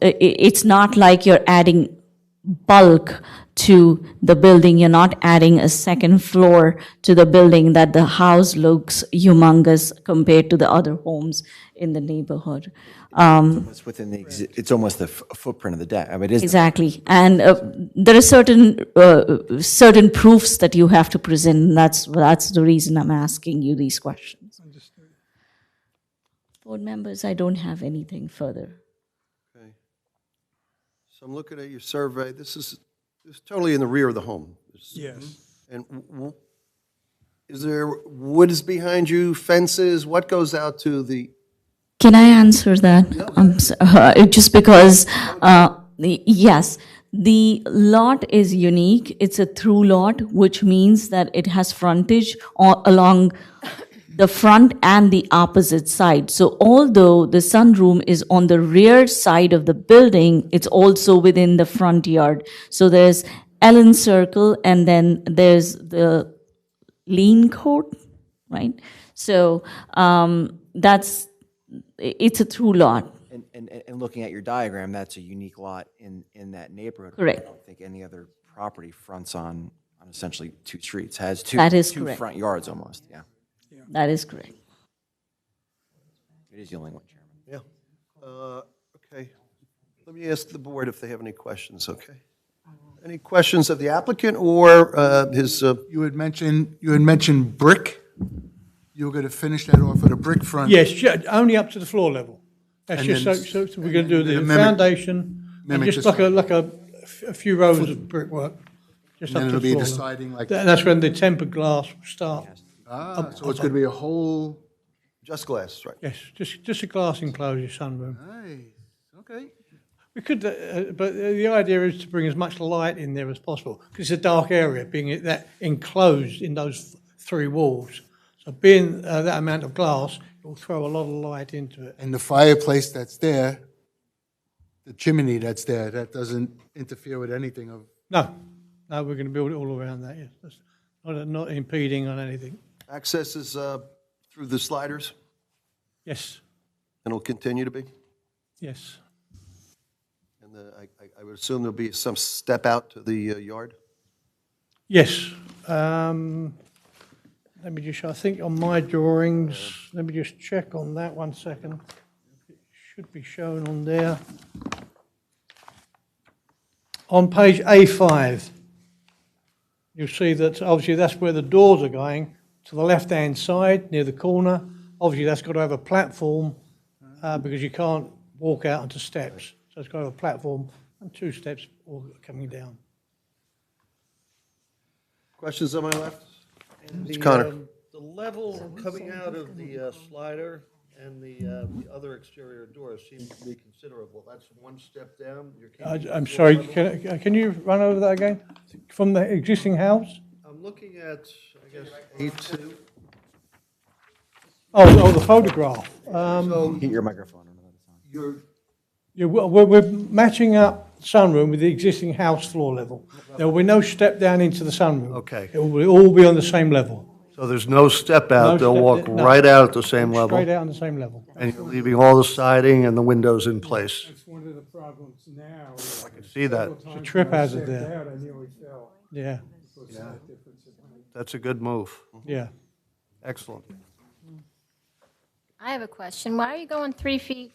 it's not like you're adding bulk to the building. You're not adding a second floor to the building that the house looks humongous compared to the other homes in the neighborhood. It's within it's almost the footprint of the deck. I mean, it is. Exactly. And there are certain proofs that you have to present, and that's the reason I'm asking you these questions. Understood. Board members, I don't have anything further. Okay. So I'm looking at your survey. This is totally in the rear of the home. Yes. And is there woods behind you, fences? What goes out to the? Can I answer that? Just because, yes, the lot is unique. It's a through lot, which means that it has frontage along the front and the opposite side. So although the sunroom is on the rear side of the building, it's also within the front yard. So there's Ellen Circle, and then there's the Lean Court, right? So it's a through lot. And looking at your diagram, that's a unique lot in that neighborhood. Correct. I don't think any other property fronts on essentially two streets, has two correct. front yards almost, yeah. That is correct. It is the only one, Chairman. Yeah. Okay. Let me ask the board if they have any questions, okay? Any questions of the applicant or his? You had mentioned brick. You were going to finish that off with a brick front. Yes, only up to the floor level. That's And just then so we're going to do the mimic- foundation, and mimic just the like a few rows of brickwork, just And up then to it'll the be floor the level. siding like. That's when the tempered glass will start. So it's going to be a whole. Just glass, right? Yes, just a glass enclosure sunroom. Nice. Okay. We could, but the idea is to bring as much light in there as possible, because it's a dark area, being that enclosed in those three walls. So being that amount of glass, it will throw a lot of light into it. And the fireplace that's there, the chimney that's there, that doesn't interfere with anything of. No, we're going to build it all around that, yes. That's not impeding on anything. Access is through the sliders, Yes, and will continue to be? yes. And I would assume there'll be some step out to the yard? Yes. Let me just, I think on my drawings, let me just check on that 1 second. It should be shown on there. On page A5, you'll see that obviously that's where the doors are going, to the left-hand side, near the corner. Obviously, that's got to have a platform because you can't walk out onto steps. So it's got to have a platform and 2 steps all coming down. Questions on my left? The, Connor. The level coming out of the slider and the other exterior doors seem to be considerable. That's one step down. You're keeping I'm the sorry, floor level. can you run over that again? From the existing house? I'm looking at, I guess, A2. Oh, the photograph. Hit your microphone. Yeah, we're matching up sunroom with the existing house floor level. There will be no step down into the sunroom. Okay. It will all be on the same level. So there's no step out. No They'll step- walk no. right out at the same level. Straight out on the same level. And you're leaving all the siding and the windows in place. That's one of the problems now. I can see that. It's a trip hazard there. I nearly fell. Yeah, Because of that difference in height. That's a good move. yeah. Excellent. I have a question. Why are you going 3 feet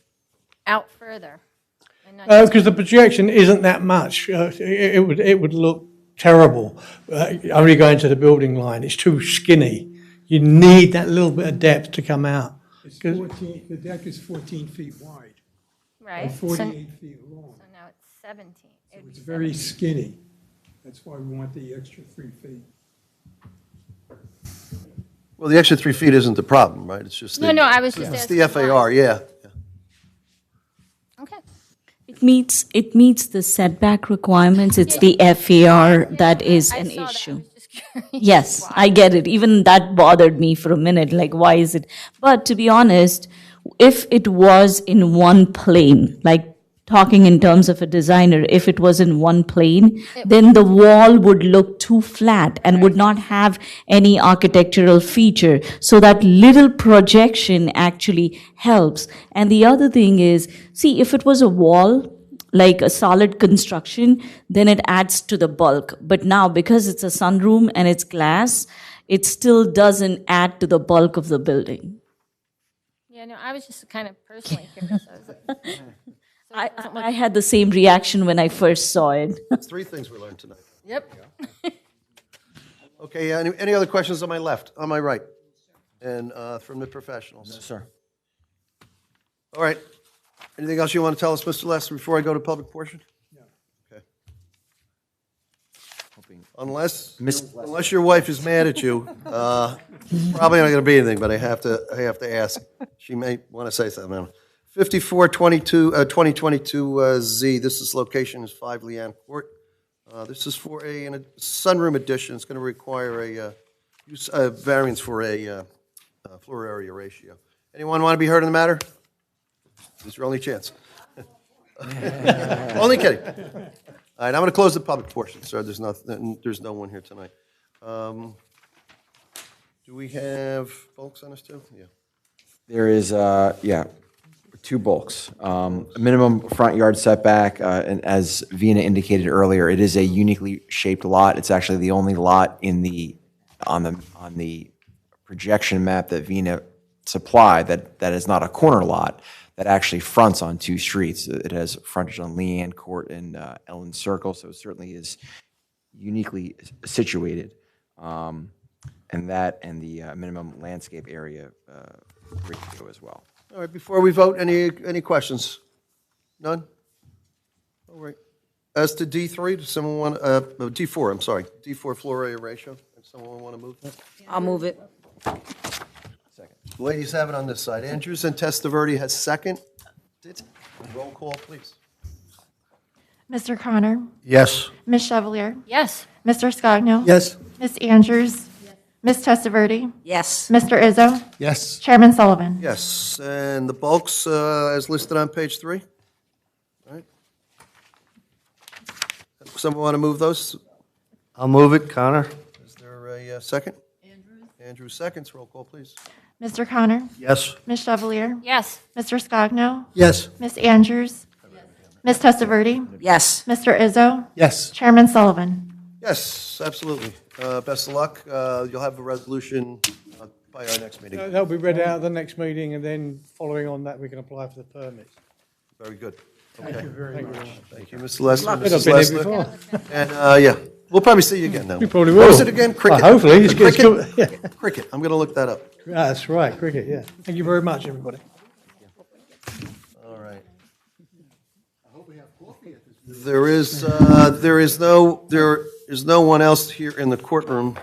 out further? And not just- Because the projection isn't that much. It would look terrible. Only going to the building line, it's too skinny. You need that little bit of depth to come out. It's 14, the deck is 14 feet wide. Right. And So 48 feet long. so now it's 17. So it's very skinny. That's why we want the extra 3 feet. Well, the extra 3 feet isn't the problem, right? It's just No, no, I was just It's the asking FAR, yeah. Okay. It meets the setback requirements. It's the FAR that is an issue. Yes, I get it. Even that bothered me for a minute, like, why is it? But to be honest, if it was in one plane, like talking in terms of a designer, if it was in one plane, then the wall would look too flat and would not have any architectural feature. So that little projection actually helps. And the other thing is, see, if it was a wall, like a solid construction, then it adds to the bulk. But now, because it's a sunroom and it's glass, it still doesn't add to the bulk of the building. Yeah, no, I was just kind of personally curious. I was like, I had the same reaction when I first saw it. That's 3 things we learned tonight. Yep. Okay, any other questions on my left, on my right? And from the professionals? No, sir. All right. Anything else you want to tell us, Mr. Lester, before I go to public portion? No. Okay. Unless your wife is mad at you, probably not going to be anything, but I have to ask. She may want to say something. 5422 Z, this is location is 5 Leanne Court. This is for a sunroom addition. It's going to require a variance for a floor area ratio. Anyone want to be heard on the matter? This is your only chance. Only kidding. All right, I'm going to close the public portion, sir. There's no one here tonight. Do we have folks on this too? Yeah. There is, 2 bulks. A minimum front yard setback, and as Vina indicated earlier, it is a uniquely shaped lot. It's actually the only lot on the projection map that Vina supplied that is not a corner lot, that actually fronts on 2 streets. It has frontage on Leanne Court and Ellen Circle, so it certainly is uniquely situated. And that and the minimum landscape area ratio as well. All right, before we vote, any questions? None? All right. As to D3, does someone want, D4, I'm sorry, D4 floor area ratio? Does someone want to move that? I'll move it. Ladies have it on this side. Andrews and Testaverde has second. Roll call, please. Mr. Connor? Yes. Ms. Chevalier? Yes. Mr. Scogno? Yes. Ms. Andrews? Ms. Testaverde? Yes. Mr. Izzo? Yes. Chairman Sullivan? Yes, and the bulks as listed on page 3? All right. Someone want to move those? I'll move it, Connor. Is there a second? Andrews seconds. Roll call, please. Mr. Connor? Yes. Ms. Chevalier? Yes. Mr. Scogno? Yes. Ms. Andrews? Ms. Testaverde? Yes. Mr. Izzo? Yes. Chairman Sullivan? Yes, absolutely. Best of luck. You'll have a resolution by our next meeting. That'll be read out at the next meeting, and then following on that, we can apply for the permits. Very good. Thank you very much. Thank you, Mr. Lester. I've Mrs. been Lester. here before. And, yeah, we'll probably see you again now. We probably will. What was it again? Cricket? Well, hopefully. It's good. Cricket? Yeah. Cricket. I'm going to look that up. That's right, cricket, yeah. Thank you very much, everybody. All right. There is no one else here in the courtroom,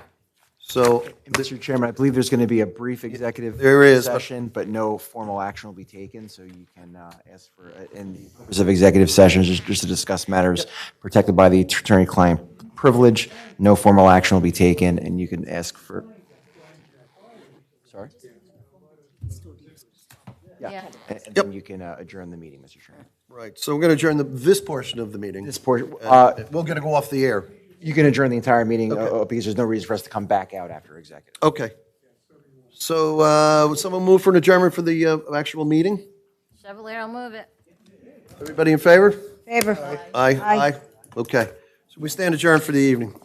so. Mr. Chairman, I believe there's going to be a brief executive There is, but- session, but no formal action will be taken, so you can ask for, in the purpose of executive sessions, just to discuss matters protected by the attorney-client privilege. No formal action will be taken, and you can ask for. Sorry? Yeah. And then you can adjourn the meeting, Mr. Chairman. Right, so we're going to adjourn this portion of the meeting. This portion, We're going to go off the air. you can adjourn the entire meeting Okay. because there's no reason for us to come back out after executive. Okay. So would someone move for an adjournment for the actual meeting? Chevalier, I'll move it. Everybody in favor? Favor. Aye. Okay. So we stand adjourned for the evening.